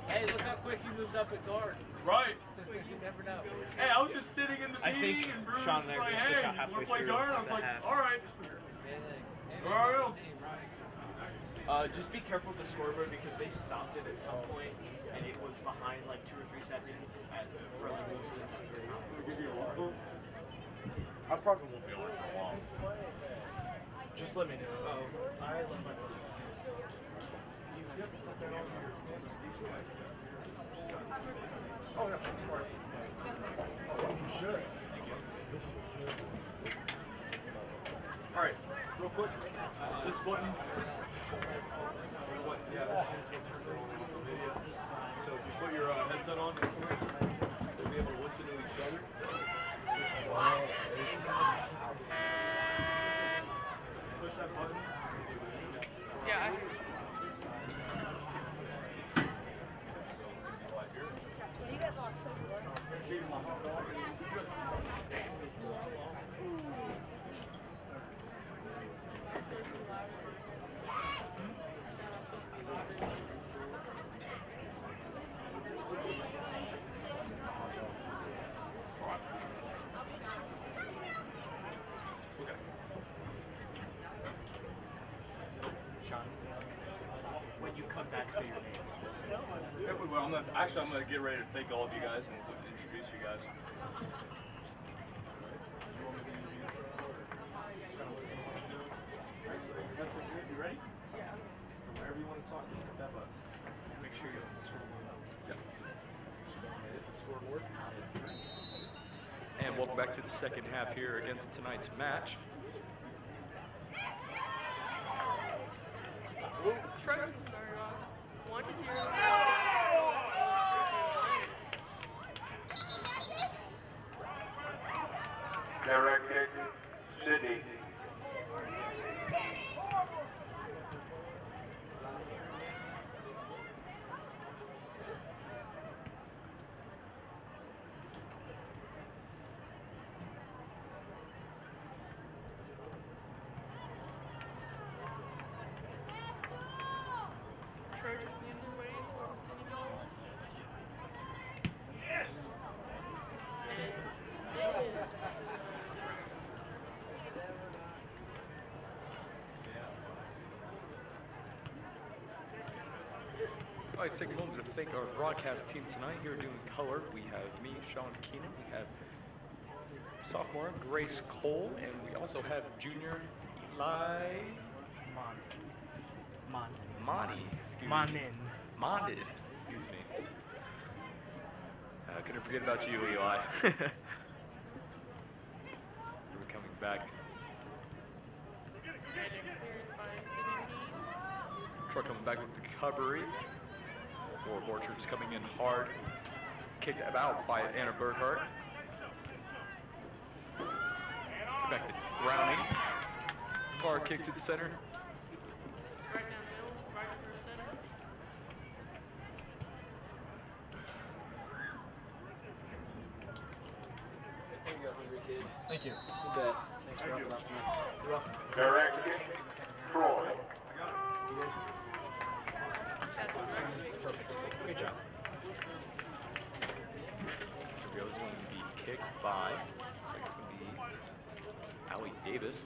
Hey, look how quick you moved up at guard. Right. You never know. Hey, I was just sitting in the I meeting think and Bruce Sean was and I are like, gonna switch hey, out you halfway want to play through guard? I was the like, half. all right. Anything. All right. Just be careful with the scoreboard because they stopped it at some point and it was behind like 2 or 3 seconds for like most of the time. I probably won't be on for a while. Just let me know. Oh, I left my phone. Oh, yeah, of course. You should. All right, real quick. This button. What? Yeah, this is what turns on the video. So if you put your headset on, you'll be able to listen to each other. Push that button. Yeah. You get locked so slow. Okay. Sean, when you come back, say your name. Yeah, we will. I'm gonna get ready to thank all of you guys and introduce you guys. That's it. You ready? Yeah. So whenever you want to talk, just hit that button. Make sure you're on the scoreboard. Yep. Hit the scoreboard. And welcome back to the second half here against tonight's match. Trevor started off 1-0. Direct kick, Sidney. Trevor's leading the way for Senegal. I'd like to take a moment to thank our broadcast team tonight here doing color. We have me, Sean Keenan. We have sophomore Grace Cole, and we also have junior Eli Monty. Monded. Excuse me. Couldn't forget about you, Eli. We're coming back. Troy coming back with the recovery. Four Orchards coming in hard. Kicked out by Anna Burkhart. back to Browning. Far kick to the center. Right down the middle, right for center. There you go, hungry kid. Thank you. You bet. Thanks for helping out tonight. You're welcome. Direct kick, Troy. Perfect. Good job. Here goes going to be kicked by. Looks like it's going to be Allie Davis.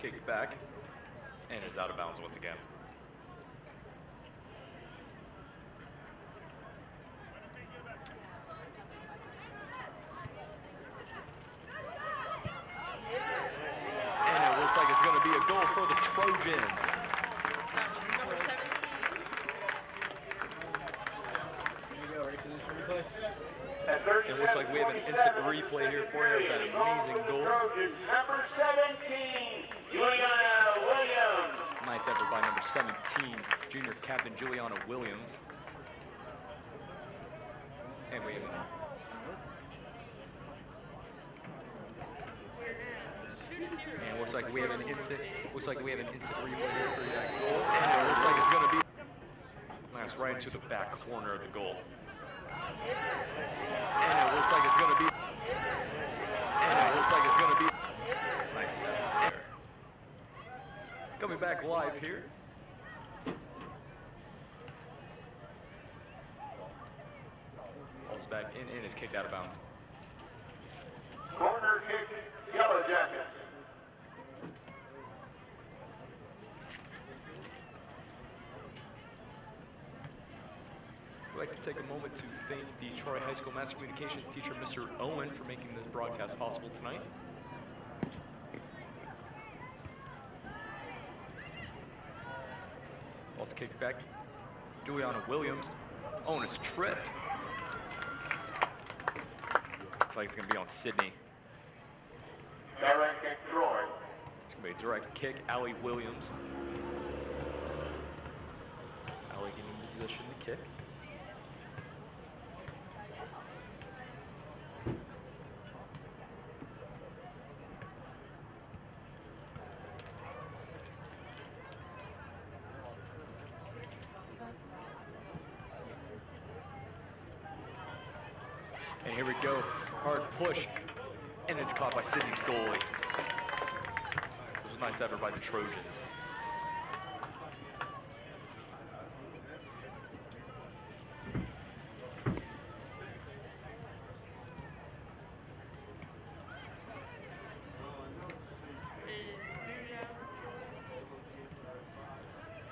Kicked back, and is out of bounds once again. And it looks like it's going to be a goal for the Trojans. That was number 17. Here you go. Ready for this replay? At 37 It looks like we have an instant replay here for you of that amazing goal. Trojans, number 17, Juliana Williams. Nice effort by number 17, junior captain Juliana Williams. And we have and it looks like we have an instant replay here for that goal. And it looks like it's gonna be nice right into the back corner of the goal. And it looks like it's gonna be nice effort there. Coming back live here. Ball's back in and is kicked out of bounds. Corner kick, Yellow Jackets. I'd like to take a moment to thank the Troy High School Mass Communications teacher, Mr. Owen, for making this broadcast possible tonight. Ball's kicked back. Juliana Williams. Oh, and it's tripped. Looks like it's going to be on Sidney. Direct kick, Troy. It's going to be a direct kick. Allie Williams. Allie getting in position to kick. And here we go, hard push, and it's caught by Sidney's goalie. It was a nice effort by the Trojans.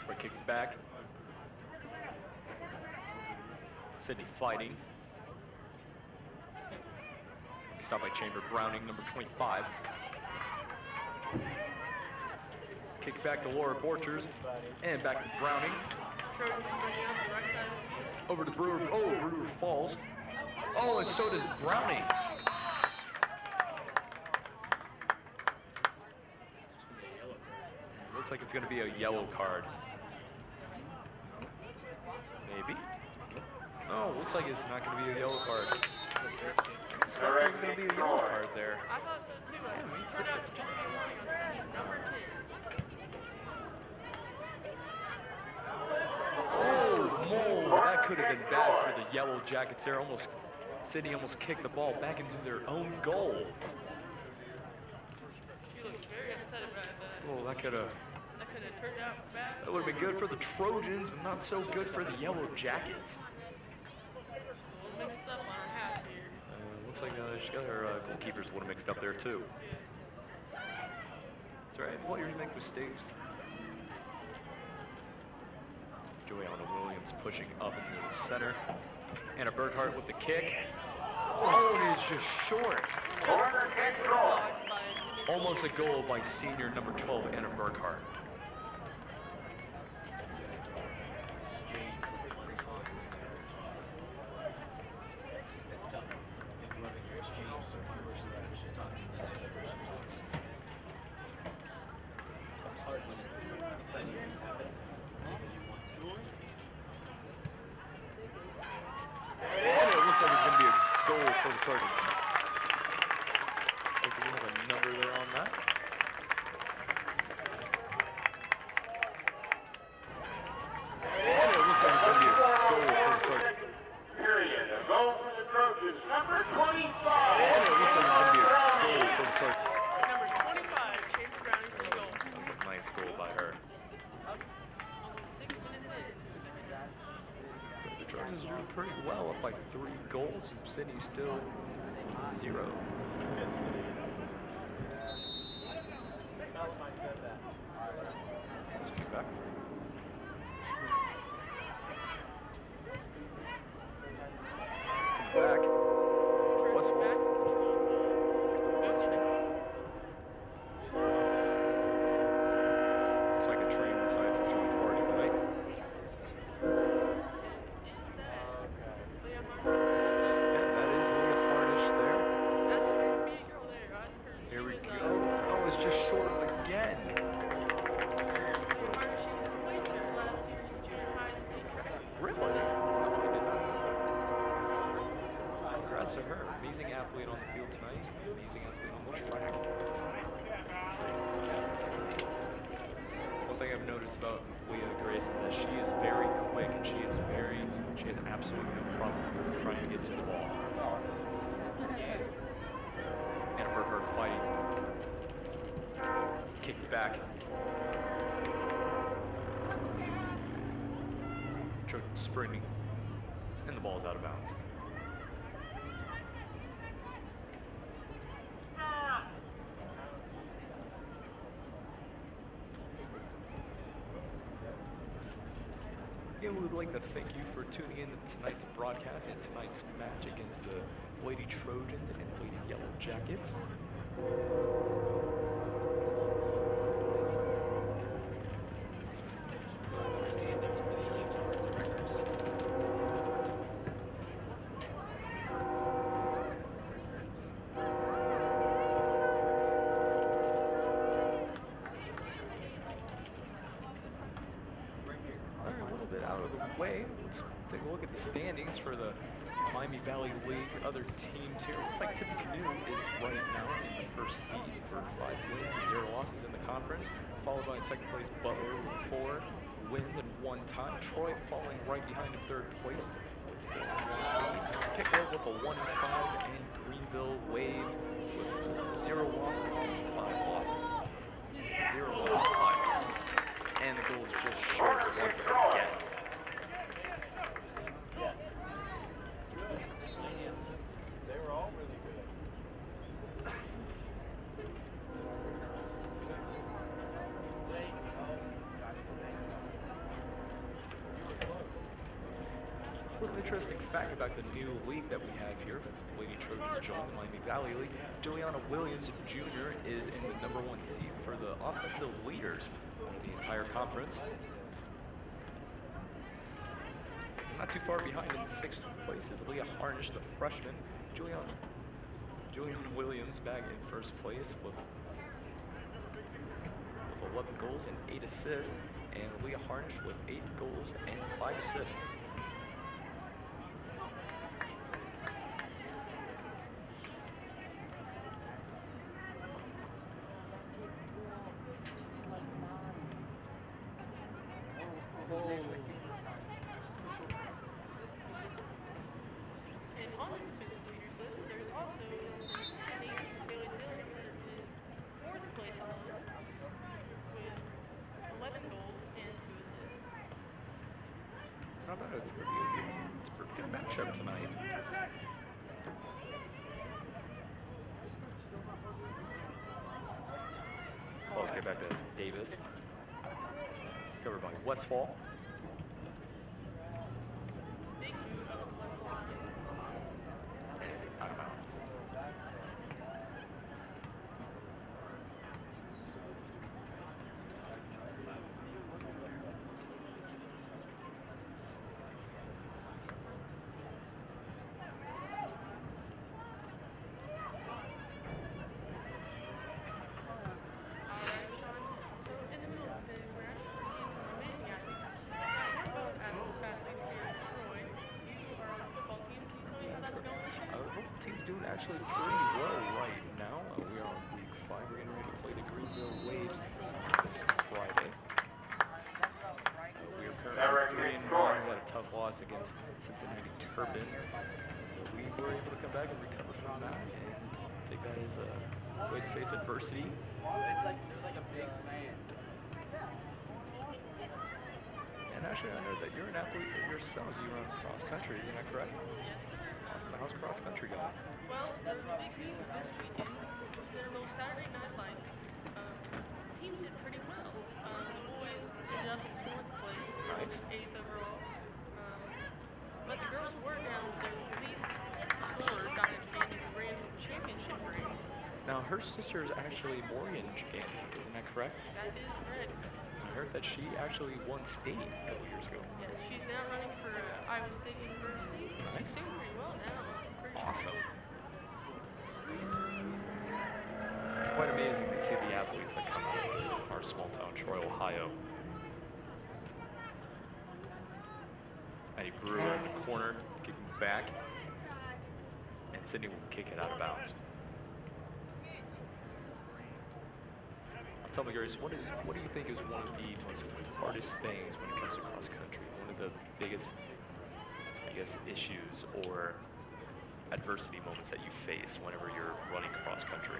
Troy kicks back. Sidney fighting. Stopped by Chamber Browning, number 25. Kick back to Laura Borchers, and back to Browning. Trojans bring it up the right side of the field. Over to Brewer. Oh, Brewer falls. Oh, and so does Browning. Looks like it's going to be a yellow card. Maybe. Oh, looks like it's not going to be a yellow card. Looks like there's going to be a yellow card there. I thought so too. I turned out to just be warning on Sidney's number 10. Oh, that could have been bad for the Yellow Jackets there. Sidney almost kicked the ball back into their own goal. She looked very upset about that. Oh, that could have Turned out bad. That would have been good for the Trojans, but not so good for the Yellow Jackets. We'll mix up on our hats here. Looks like she's got her goalkeepers would have mixed up there too. That's all right. Players make mistakes. Juliana Williams pushing up into the center. Anna Burkhart with the kick. Oh, it is just short. Corner kick, Troy. Almost a goal by senior number 12, Anna Burkhart. and you just have it because you want to. And it looks like it's going to be a goal for the Trojans. Looks like we have a number there on that. And it looks like it's going to be a goal for the Trojans. Period. A goal for the Trojans. Number 25. And it looks like it's going to be a goal for the Trojans. Number 25, Chambers Browning for the goal. That was a nice goal by her. Almost 6 minutes in. The Trojans are doing pretty well, up by 3 goals. Sidney still 0. Tell him I said that. Let's kick back. Come back. First back. Looks like a train decided to join the party tonight. Yeah, that is Leah Harnish there. That's a big girl there. I heard she Here we was, go. Oh, it's just short again. Really? No, I did not. Congrats to her. Amazing athlete on the field tonight. Amazing athlete on the track. One thing I've noticed about Leah Grace is that she is very quick and she has absolutely no problem trying to get to the ball. And for her fighting. Kicked back. Sprinting. And the ball's out of bounds. Again, we would like to thank you for tuning in to tonight's broadcast and tonight's match against the Lady Trojans and Lady Yellow Jackets. Standings for these teams are the records. All right, a little bit out of the way. Let's take a look at the standings for the Miami Valley League. Other teams here. Looks like Tippecanoe is right now in the first seed for 5 wins and 0 losses in the conference, followed by in second place Butler with 4 wins and 1 tie. Troy falling right behind in third place with 4 Kickler with a 1-5, and Greenville Wave with 0 losses and 5 losses. 0 losses and 5 losses. And the goal is just short once again. Yes. They were all really good. A little interesting fact about the new league that we have here, Lady Trojans joined the Miami Valley League. Juliana Williams Jr. is in the #1 seed for the offensive leaders of the entire conference. Not too far behind in 6th place is Leah Harnish, the freshman. Juliana Williams back in 1st place with 11 goals and 8 assists, and Leah Harnish with 8 goals and 5 assists. And on this defensive leaders list, there's also Sidney Bailey Dillon is 4th place on the list with 11 goals and 2 assists. Not bad. It's gonna be it's a pretty good matchup tonight. Let's get back to Davis. Covered by Westfall. Big move up the left line. Out of bounds. Alright, Sean. So in the middle of the match, actually pretty well right now. We are on week 5. We're getting ready to play the Greenville Waves this Friday. We are currently 3-1. We had a tough loss against Cincinnati Turpin. But we were able to come back and recover from that and take that as a way to face adversity. It's like there's like a big fan. And actually, I know that you're an athlete yourself. You run cross country, isn't that correct? Yes, sir. Awesome. How's cross country going? Well, there's a big meet this weekend. It's their little Saturday Night Lights. Teams did pretty well. The boys ended up in 4th place, Nice. 8th overall. But the girls were down. Their lead scorer got into the grand championship race. Now, her sister is actually Morgan Jagani, isn't that correct? That is correct. I heard that she actually won state a couple years ago. Yes, she's now running for Iowa State University. Nice. She's doing pretty well now. Pretty sure. Awesome. It's quite amazing to see the athletes that come out of our small town, Troy, Ohio. Eddie Brewer in the corner, kicking back. And Sidney will kick it out of bounds. Tell me, Grace, what do you think is one of the most hardest things when it comes to cross country? One of the biggest, I guess, issues or adversity moments that you face whenever you're running cross country?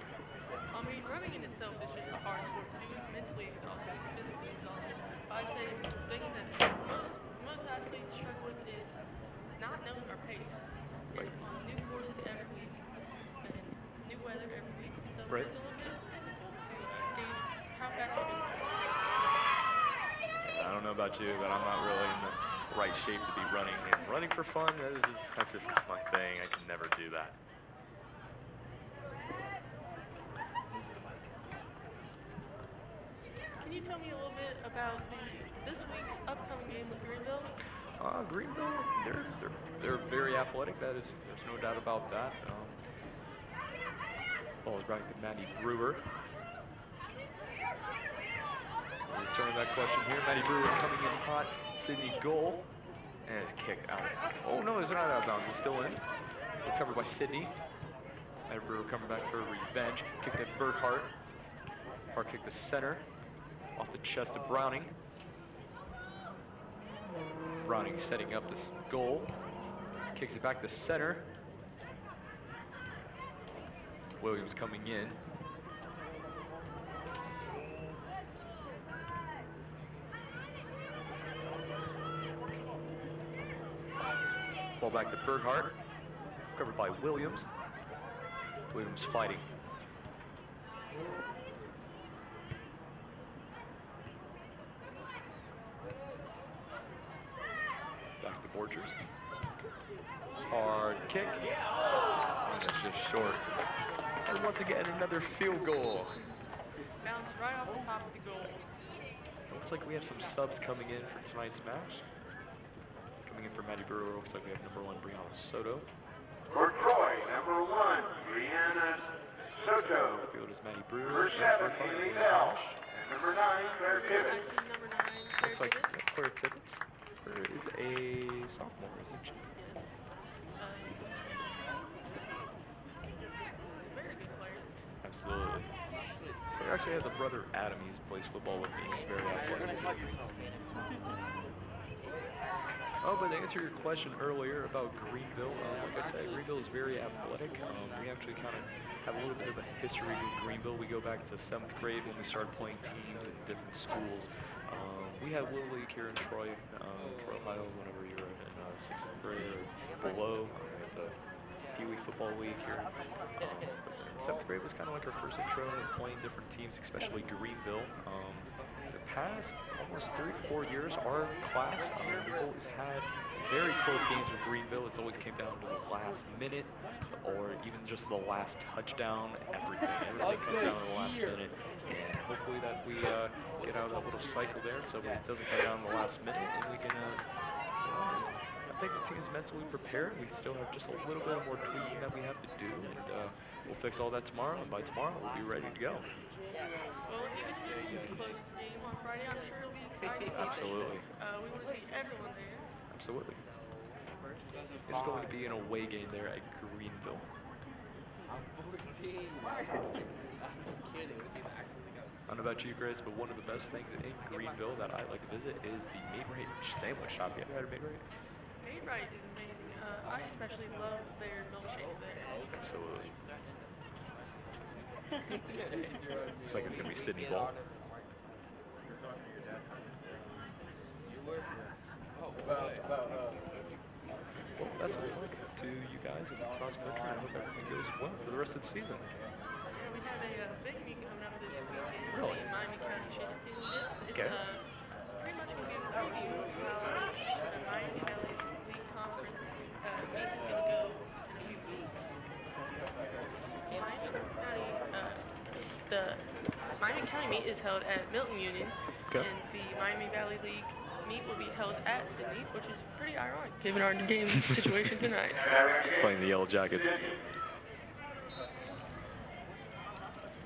I mean, running in itself is just a hard sport to do. It's mentally exhausting, it's physically exhausting. But I'd say the thing that most athletes struggle with is not knowing our pace. Right. We're on new courses every week and new weather every week. So Right. it's a little bit difficult to gauge how fast we can go. I don't know about you, but I'm not really in the right shape to be running. And running for fun, that's just not my thing. I can never do that. Can you tell me a little bit about this week's upcoming game with Greenville? Greenville, they're very athletic. There's no doubt about that. Ball is back to Maddie Brewer. Returning that question here. Maddie Brewer coming in hot. Sidney goal. And it's kicked out. Oh no, it's not out of bounds. It's still in. Recovered by Sidney. Maddie Brewer coming back for revenge. Kicked at Burkhart. Hard kick to center. Off the chest of Browning. Browning setting up this goal. Kicks it back to center. Williams coming in. Ball back to Burkhart. Covered by Williams. Williams fighting. Back to Borchers. Hard kick. And that's just short. And once again, another field goal. Bounced right off the top of the goal. Looks like we have some subs coming in for tonight's match. Coming in for Maddie Brewer, looks like we have number 1, Brianna Soto. For Troy, number 1, Brianna Soto. Field is Maddie Brewer. Number 7, Haley Bell. And number 9, Claire I Tibbetts. see number 9, Claire Looks like Tibbetts. Claire Tibbetts. Claire is a sophomore, isn't she? Yes. Very good player. Absolutely. Claire actually has a brother, Adam. He plays football with me. He's very athletic. Oh, but to answer your question earlier about Greenville, like I said, Greenville is very athletic. We actually kind of have a little bit of a history with Greenville. We go back to 7th grade when we started playing teams in different schools. We had Little League here in Troy, Ohio, whenever you were in 6th grade or below. We had the Pee Wee Football League here. 7th grade was kind of like our first intro in playing different teams, especially Greenville. The past almost 3 to 4 years, our class, we've always had very close games with Greenville. It's always came down to the last minute or even just the last touchdown. Everything comes down to the last minute. And hopefully that we get out of that little cycle there so it doesn't come down to the last minute and we can I think the team's mentally prepared. We still have just a little bit more tweaking that we have to do, and we'll fix all that tomorrow, and by tomorrow we'll be ready to go. Well, even if it's a close game on Friday, I'm sure it'll be exciting. Absolutely. We want to see everyone there. Absolutely. It's going to be an away game there at Greenville. I'm 14. I'm just kidding. What do you actually think I was? I don't know about you, Grace, but one of the best things in Greenville that I like to visit is the Maid-Rite sandwich shop. You ever had a Maid-Rite? Maid-Rite is amazing. I especially love their milkshakes there. Absolutely. Looks like it's gonna be Sidney ball. You were? Oh, Well, Well, best of luck to you guys in the cross country. I hope everything goes well for the rest of the season. Yeah, we have a big meet coming up this weekend. Really? The Miami County Championships. It's Okay. pretty much going to give a preview of how the Miami Valley League Conference meet is going to go in a few weeks. The Miami County meet is held at Milton Union, Okay. and the Miami Valley League meet will be held at Sidney, which is pretty ironic given our game situation tonight. Playing the Yellow Jackets.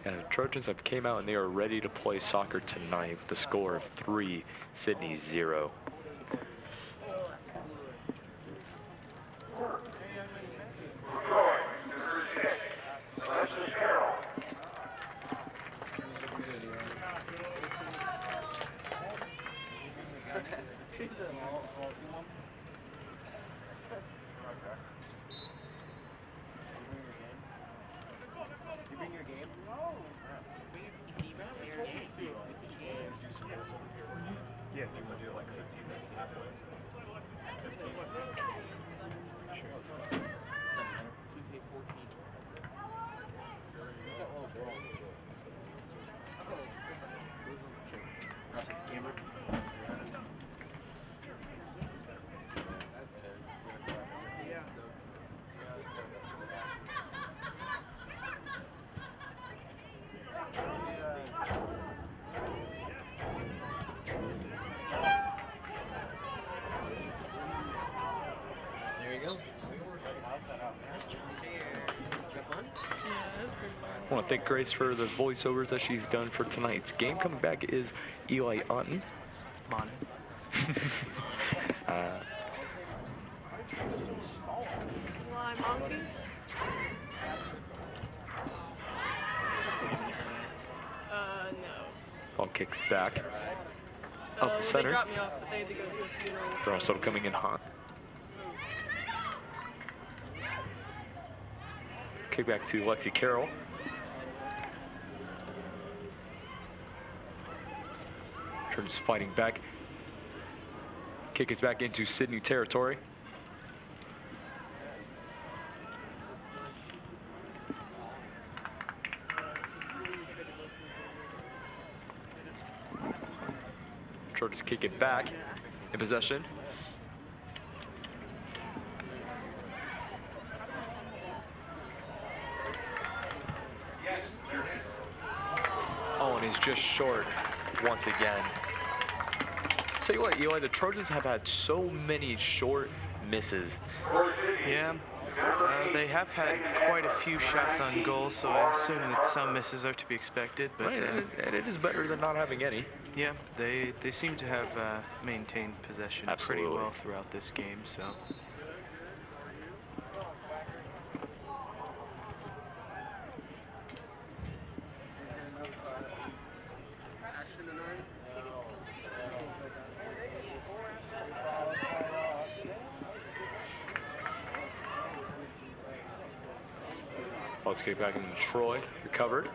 And the Trojans have came out and they are ready to play soccer tonight with the score of 3, Sidney 0. Troy, number 6, Alexis Carroll. you bring your game? Yeah, you want to do it like 15 minutes halfway. 15. Sure. 2K14. I'll take the camera. There you go. Yeah, that's pretty fun. I want to thank Grace for the voiceovers that she's done for tonight's game. Coming back is Eli Otten. Mon. Fly monkeys. No. Ball kicks back. Up the They center. dropped me off, but they had to go to a funeral. Toronto coming in hot. Kick back to Lexi Carroll. Trojans fighting back. Kick is back into Sidney territory. Trojans kick it back in possession. Oh, and he's just short once again. Tell you what, Eli, the Trojans have had so many short misses. Yeah, they have had quite a few shots on goal, so I assume that some misses are to be expected. But Right, and it is better than not having any. yeah, they seem to have maintained possession pretty Absolutely. well throughout this game. So Action tonight. Let's kick back into Troy, recovered.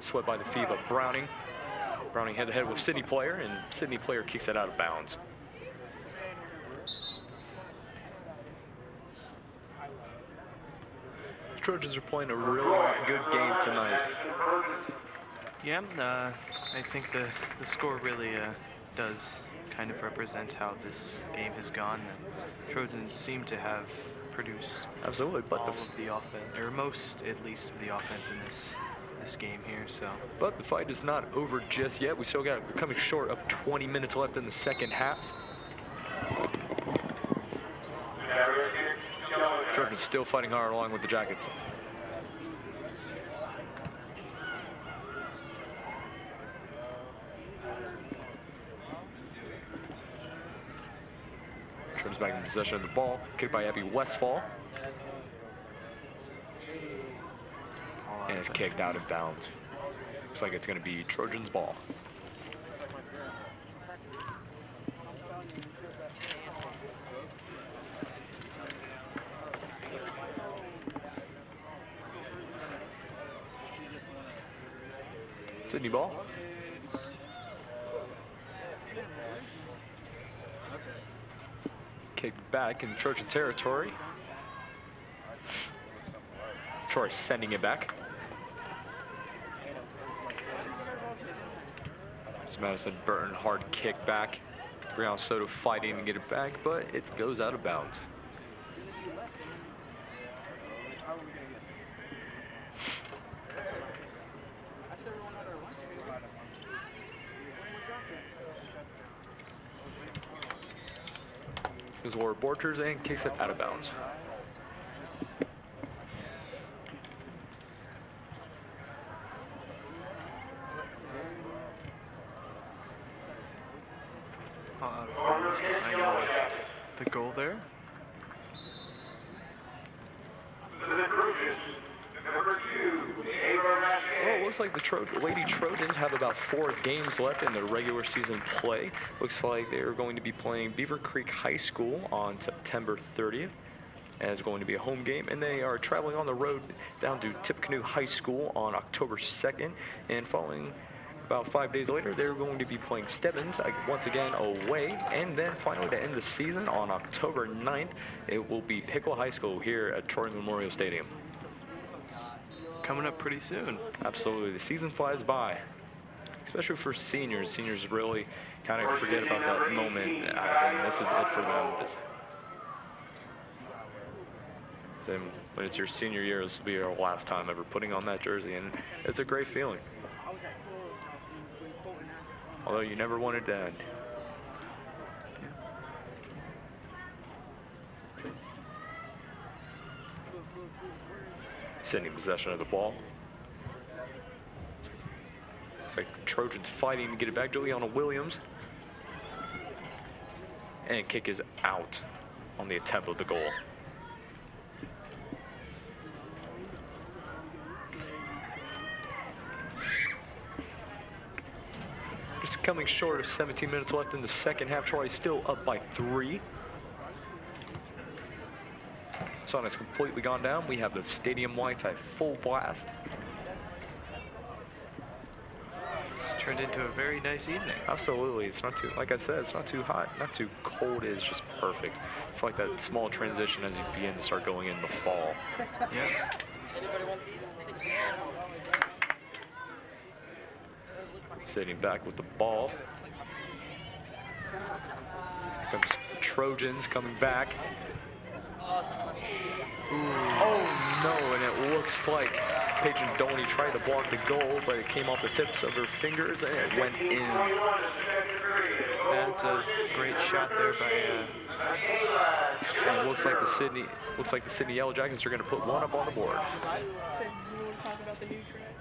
Swept by the feet of Browning. Browning head to head with Sidney player, and Sidney player kicks it out of bounds. The Trojans are playing a really good game tonight. yeah, I think the score really does kind of represent how this game has gone. The Trojans seem to have produced Absolutely, but all of the offense, or most at least of the offense in this game here. So the fight is not over just yet. We still got, we're coming short of 20 minutes left in the second half. Trojans still fighting hard along with the Jackets. Trojans Trojans back in possession of the ball. Kicked by Abby Westfall. And it's kicked out of bounds. Looks like it's going to be Trojans ball. Sidney ball. Kicked back in Trojan territory. Troy sending it back. It's Madison Burton, hard kick back. Brianna Soto fighting to get it back, but it goes out of bounds. Is Laura Borchers and kicks it out of bounds. The goal there. Well, it looks like the Lady Trojans have about 4 games left in their regular season play. Looks like they are going to be playing Beaver Creek High School on September 30th. And it's going to be a home game. And they are traveling on the road down to Tippecanoe High School on October 2nd. And following about 5 days later, they're going to be playing Stebbins once again away. And then finally to end the season on October 9th, it will be Pickle High School here at Troy Memorial Stadium. Coming up pretty soon. Absolutely. The season flies by, especially for seniors. Seniors really kind of forget about that moment, and this is it for them. Then when it's your senior year, this will be your last time ever putting on that jersey, and it's a great feeling. Although you never wanted to end. Sidney in possession of the ball. Looks like Trojans fighting to get it back. Juliana Williams. And kick is out on the attempt of the goal. Just coming short of 17 minutes left in the second half. Troy still up by 3. Sun has completely gone down. We have the stadium lights at full blast. It's turned into a very nice evening. Absolutely. It's not too, like I said, it's not too hot, not too cold. It's just perfect. It's like that small transition as you begin to start going in the fall. Yeah. Sitting back with the ball. Comes the Trojans coming back. Oh no, and it looks like Paige Doney tried to block the goal, but it came off the tips of her fingers and it went in. That's a great shot there by and it looks like the Sidney Yellow Jackets are going to put one up on the board. So you want to talk about the new track?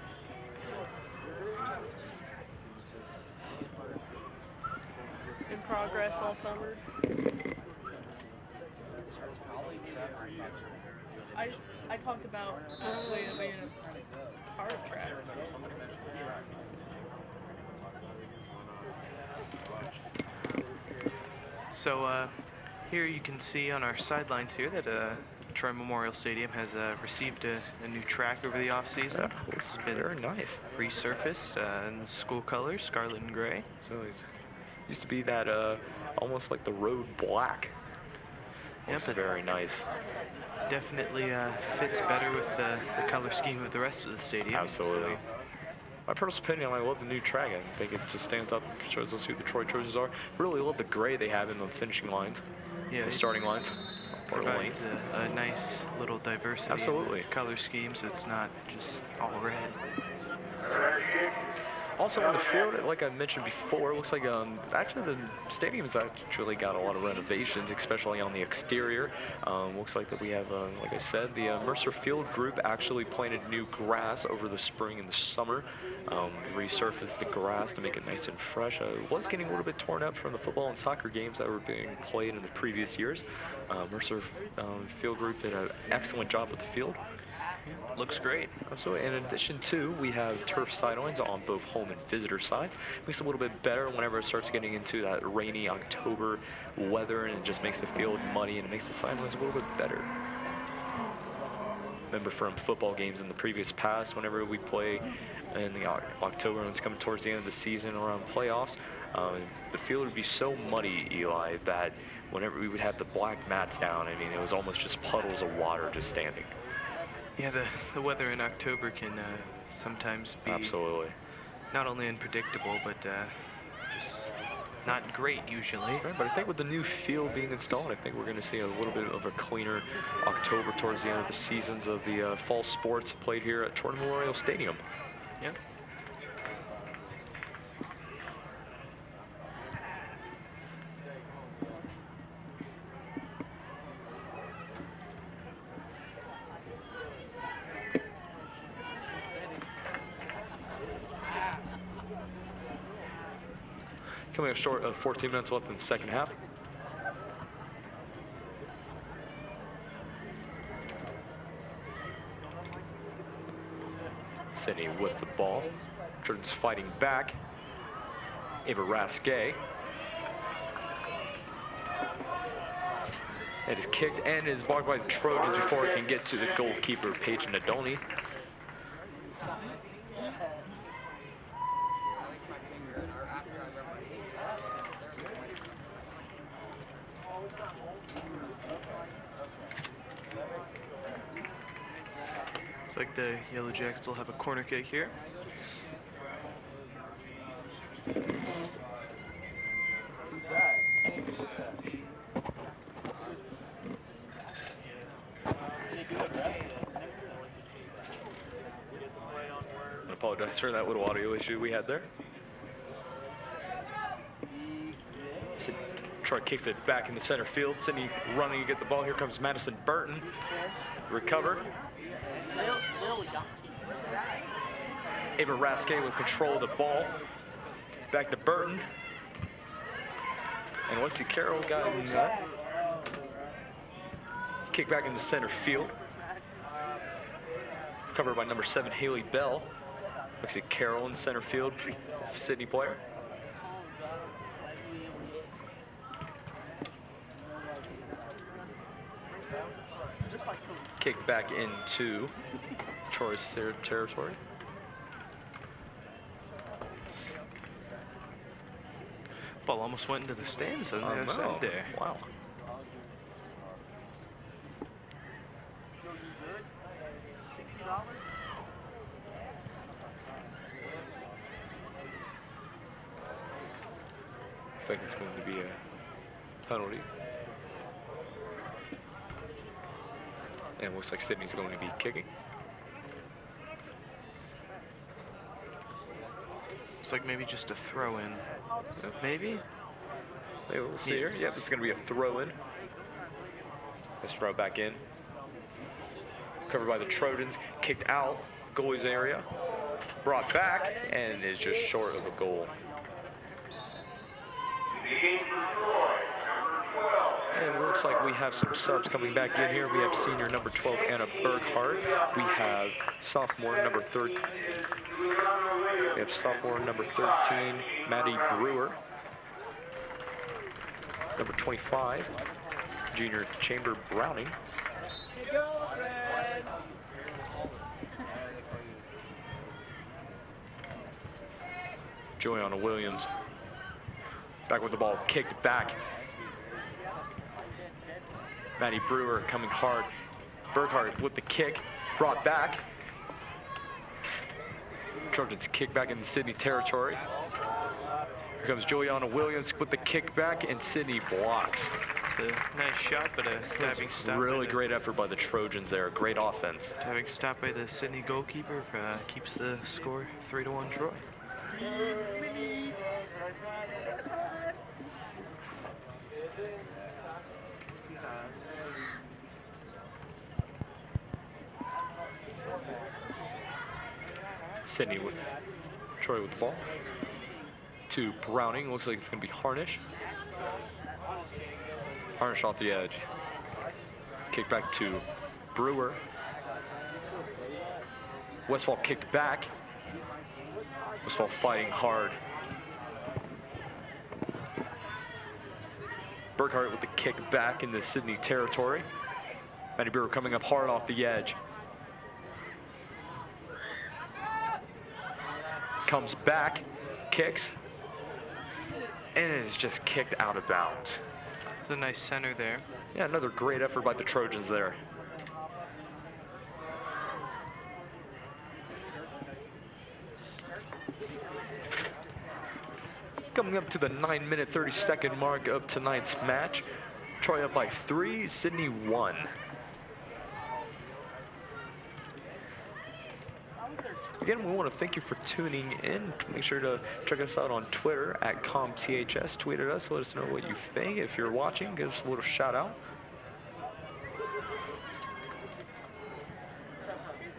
In progress all summer. I talked about hopefully it being a hard track. So here you can see on our sidelines here that Troy Memorial Stadium has received a new track over the off-season. Yeah, it's been very nice. Resurfaced in the school colors, scarlet and gray. So it used to be that almost like the road black. Yep, very nice. Definitely fits better with the color scheme of the rest of the stadium. Absolutely. My personal opinion, I love the new track. I think it just stands up, shows us who the Troy Trojans are. Really love the gray they have in the finishing lines, yeah, the starting lines. Provides a nice little diversity. Absolutely. In the color scheme, so it's not just all red. Also on the field, like I mentioned before, it looks like actually the stadium's actually got a lot of renovations, especially on the exterior. Looks like that we have, like I said, the Mercer Field group actually planted new grass over the spring and the summer. Resurfaced the grass to make it nice and fresh. It was getting a little bit torn up from the football and soccer games that were being played in the previous years. Mercer Field group did an excellent job with the field. Looks great. So in addition to, we have turf sidelines on both home and visitor sides. Makes it a little bit better whenever it starts getting into that rainy October weather, and it just makes the field muddy and it makes the sidelines a little bit better. Remember from football games in the previous past, whenever we play in the October when it's coming towards the end of the season around playoffs, the field would be so muddy, Eli, that whenever we would have the black mats down, I mean, it was almost just puddles of water just standing. Yeah, the weather in October can sometimes be Absolutely. not only unpredictable, but just not great usually. Right, but I think with the new field being installed, I think we're going to see a little bit of a cleaner October towards the end of the seasons of the fall sports played here at Jordan Memorial Stadium. Yeah. Coming up short of 14 minutes left in the second half. Sidney with the ball. Jordan's fighting back. Ava Rasque. It is kicked and is blocked by the Trojans before it can get to the goalkeeper, Paige Nadolny. Looks like the Yellow Jackets will have a corner kick here. I apologize for that little audio issue we had there. Troy kicks it back in the center field. Sidney running to get the ball. Here comes Madison Burton. Recover. Ava Rasque will control the ball. Back to Burton. And Lexi Carroll got in that. Kick back into center field. Covered by number 7, Haley Bell. Lexi Carroll in center field, Sidney player. Kick back into Troy's territory. Ball almost went into the stands on the other side there. Wow. Looks like it's going to be a penalty. And it looks like Sidney's going to be kicking. Looks like maybe just a throw in. Maybe? Hey, we'll see here. Yep, it's going to be a throw in. Let's throw it back in. Covered by the Trojans. Kicked out. Goalie's area. Brought back and is just short of a goal. And it looks like we have some subs coming back in here. We have senior number 12, Anna Berghardt. We have sophomore number 13. We have sophomore number 13, Maddie Brewer. Number 25, junior Chamber Browning. Juliana Williams. Back with the ball, kicked back. Maddie Brewer coming hard. Berghardt with the kick, brought back. Trojans kick back in the Sidney territory. Here comes Juliana Williams with the kick back, and Sidney blocks. It's a nice shot, but having stopped. Really great effort by the Trojans there. Great offense. Having stopped by the Sidney goalkeeper keeps the score 3-1 Troy. Sidney with Troy with the ball. To Browning. Looks like it's going to be Harnish. Harnish off the edge. Kick back to Brewer. Westfall kicked back. Westfall fighting hard. Burkhart with the kick back into Sidney territory. Matty Brewer coming up hard off the edge. Comes back, kicks, and is just kicked out of bounds. It's a nice center there. Yeah, another great effort by the Trojans there. Coming up to the 9-minute, 30-second mark of tonight's match. Troy up by 3, Sidney 1. Again, we want to thank you for tuning in. Make sure to check us out on Twitter at ComTHS. Tweet at us, let us know what you think. If you're watching, give us a little shout out.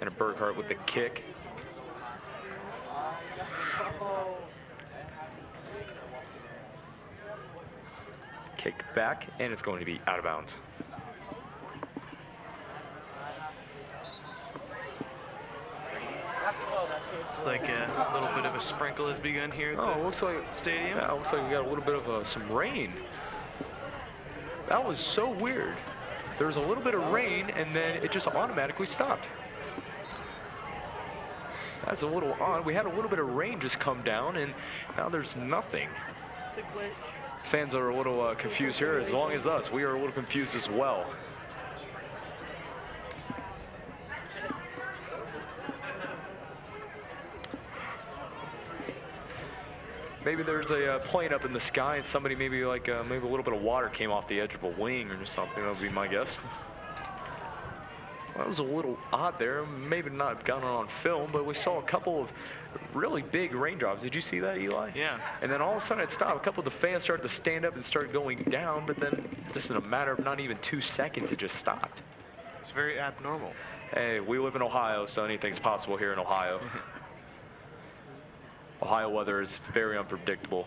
And a Burkhart with the kick. Kicked back, and it's going to be out of bounds. Looks like a little bit of a sprinkle has begun here at the looks like stadium. Yeah, looks like we got a little bit of some rain. That was so weird. There was a little bit of rain, and then it just automatically stopped. That's a little odd. We had a little bit of rain just come down, and now there's nothing. It's a glitch. Fans are a little confused here, as long as us. We are a little confused as well. Maybe there's a plane up in the sky, and somebody maybe a little bit of water came off the edge of a wing or something. That would be my guess. Well, that was a little odd there. Maybe not gotten on film, but we saw a couple of really big raindrops. Did you see that, Eli? Yeah. And then all of a sudden it stopped. A couple of the fans started to stand up and start going down, but then just in a matter of not even 2 seconds, it just stopped. It's very abnormal. Hey, we live in Ohio, so anything's possible here in Ohio. Ohio weather is very unpredictable.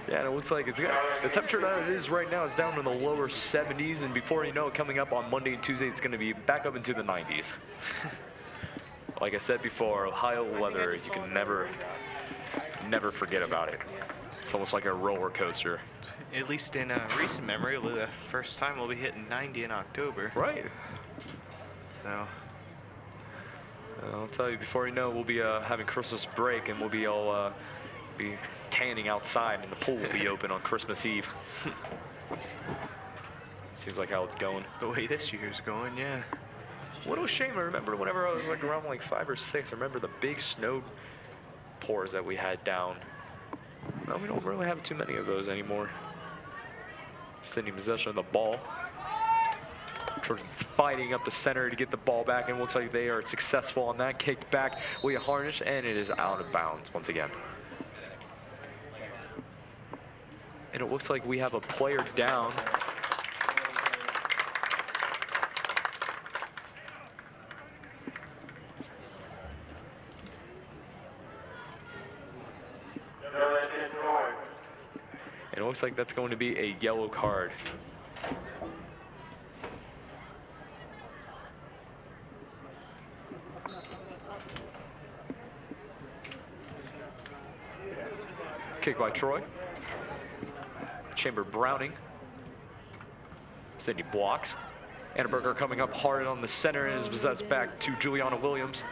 Yeah, and it looks like it's got the temperature that it is right now is down in the lower 70s, and before you know it, coming up on Monday and Tuesday, it's going to be back up into the 90s. Like I said before, Ohio weather, you can never forget about it. It's almost like a roller coaster. At least in recent memory, it'll be the first time we'll be hitting 90 in October. Right. So. I'll tell you, before you know, we'll be having Christmas break, and we'll be all be tanning outside, and the pool will be open on Christmas Eve. Seems like how it's going. The way this year's going, yeah. What a shame. I remember whenever I was around 5 or 6, I remember the big snow pours that we had down. No, we don't really have too many of those anymore. Sidney possession of the ball. Trojans fighting up the center to get the ball back, and looks like they are successful on that. Kick back, William Harnish, and it is out of bounds once again. And it looks like we have a player down. And it looks like that's going to be a yellow card. Kick by Troy. Chamber Browning. Sidney blocks. Annaberger coming up hard on the center and is possessed back to Juliana Williams.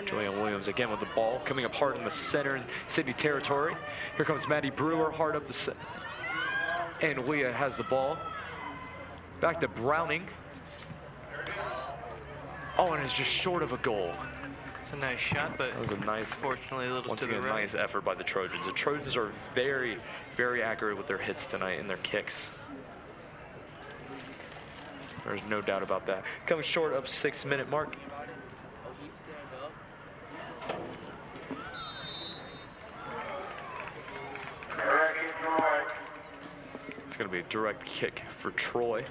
Juliana Williams again with the ball, coming up hard in the center in Sidney territory. Here comes Maddie Brewer hard up the center. And Leah has the ball. Back to Browning. Oh, and it's just short of a goal. It's a nice shot, but That was a nice, fortunately a little once to again, the right. nice effort by the Trojans. The Trojans are very, very accurate with their hits tonight and their kicks. There's no doubt about that. Coming short of 6-minute mark. Correction, Troy. It's going to be a direct kick for Troy.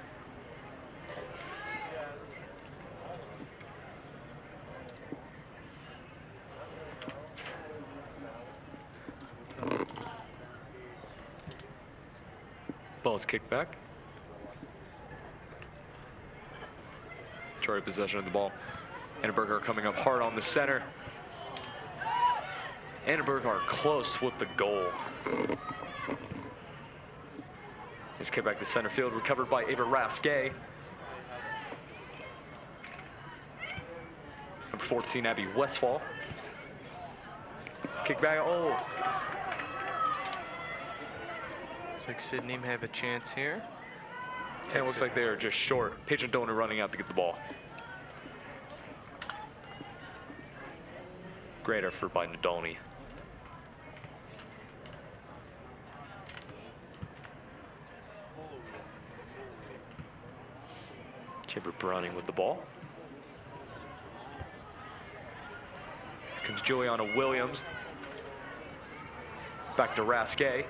Ball's kicked back. Troy possession of the ball. Annenberger coming up hard on the center. Annenberger close with the goal. His kick back to center field, recovered by Ava Rasque. Number 14, Abby Westfall. Kick back, oh. Looks like Sidney may have a chance here. And it looks like they are just short. Patron Donor running out to get the ball. Great effort by Nadolny. Chamber Browning with the ball. Here comes Juliana Williams. Back to Rasque.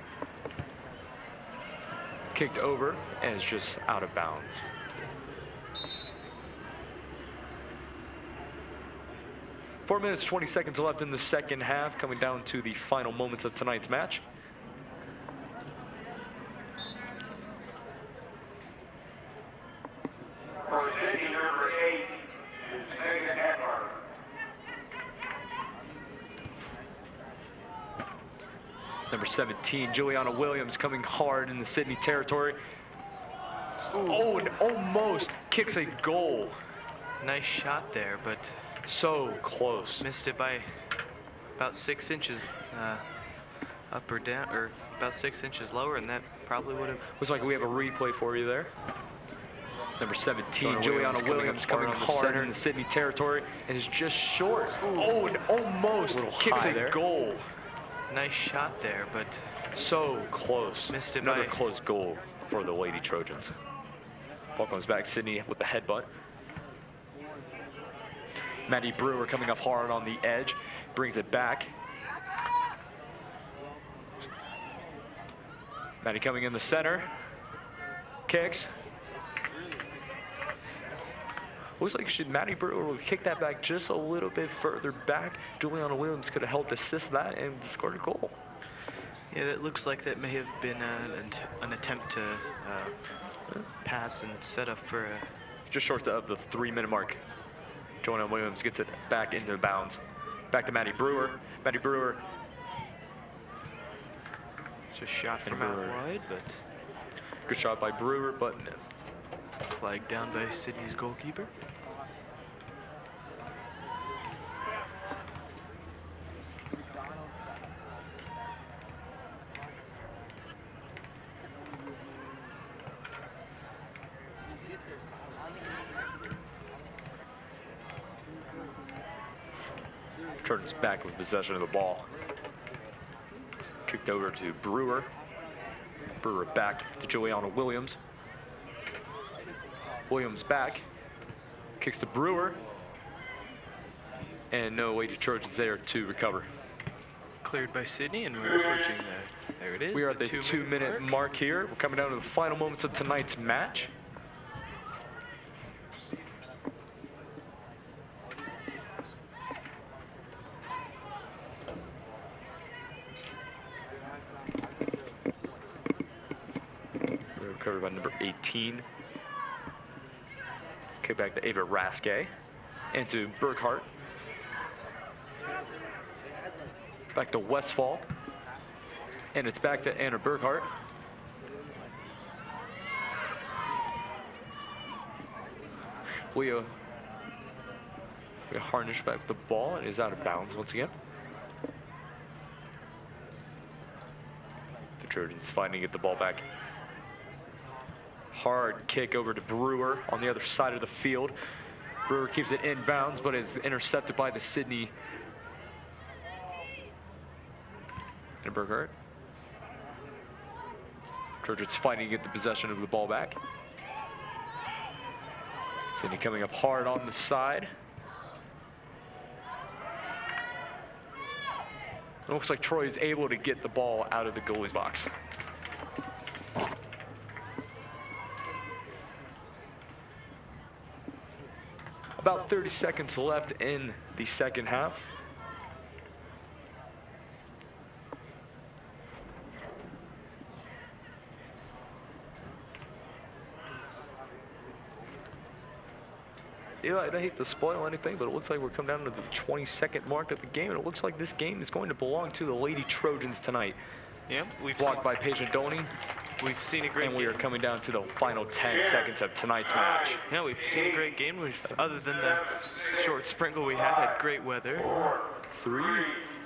Kicked over and is just out of bounds. Four minutes, 20 seconds left in the second half, coming down to the final moments of tonight's match. For city number 8 is Megan Edler. Number 17, Juliana Williams coming hard in the Sidney territory. Oh, and almost kicks a goal. Nice shot there, but So close. missed it by about 6 inches up or down, or about 6 inches lower, and that probably would have. Looks like we have a replay for you there. Number 17, Donna Juliana Williams coming on the hard center. in the Sidney territory and is just short. Oh, and almost kicks high a there. goal. Nice shot there, but So close. Missed it Another by- close goal for the Lady Trojans. Ball comes back, Sidney with the headbutt. Maddie Brewer coming up hard on the edge, brings it back. Maddie coming in the center, kicks. Looks like Maddie Brewer will kick that back just a little bit further back. Juliana Williams could have helped assist that and scored a goal. yeah, that looks like that may have been an attempt to pass and set up for a. Just short of the 3-minute mark. Juliana Williams gets it back into bounds. Back to Maddie Brewer. Maddie Brewer. Just shot And from out Brewer. wide, but Good shot by Brewer, but flagged down by Sidney's goalkeeper. Trojans back with possession of the ball. Kicked over to Brewer. Brewer back to Juliana Williams. Williams back. Kicks to Brewer. And no Lady Trojans there to recover. Cleared by Sidney, and we're approaching the. There it is. We are at the 2-minute 2-minute mark here. We're coming down to the final moments of tonight's match. Recovered by number 18. Kick back to Ava Rasque. And to Burkhart. Back to Westfall. And it's back to Anna Burkhart. We harness back the ball and is out of bounds once again. The Trojans fighting to get the ball back. Hard kick over to Brewer on the other side of the field. Brewer keeps it inbounds, but is intercepted by the Sidney. And Burkhart. Trojans fighting to get the possession of the ball back. Sidney coming up hard on the side. It looks like Troy is able to get the ball out of the goalie's box. About 30 seconds left in the second half. I hate to spoil anything, but it looks like we're coming down to the 22nd mark of the game, and it looks like this game is going to belong to the Lady Trojans tonight. Yeah, we've Blocked by Paige and Doney. We've seen a great And we are game. coming down to the final 10 seconds of tonight's match. Yeah, we've seen a great game. Other than the short sprinkle we had great weather. 3,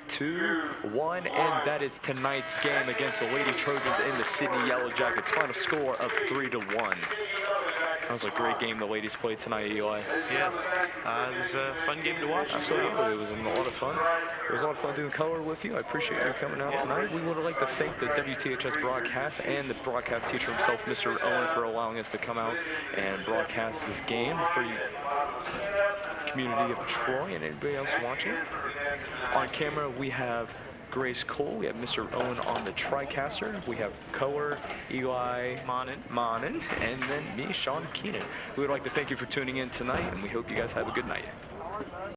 2, 1, and that is tonight's game against the Lady Trojans in the Sidney Yellow Jackets. Final score of 3-1. That was a great game the ladies played tonight, Eli. Yes, it was a fun game to watch. Absolutely, it was a lot of fun. It was a lot of fun doing color with you. I appreciate you coming out tonight. We would like to thank the WTHS broadcast and the broadcast teacher himself, Mr. Owen, for allowing us to come out and broadcast this game for you, community of Troy and anybody else watching. On camera, we have Grace Cole, we have Mr. Owen on the TriCaster, we have Coer, Eli, Monin, and then me, Sean Keenan. We would like to thank you for tuning in tonight, and we hope you guys have a good night.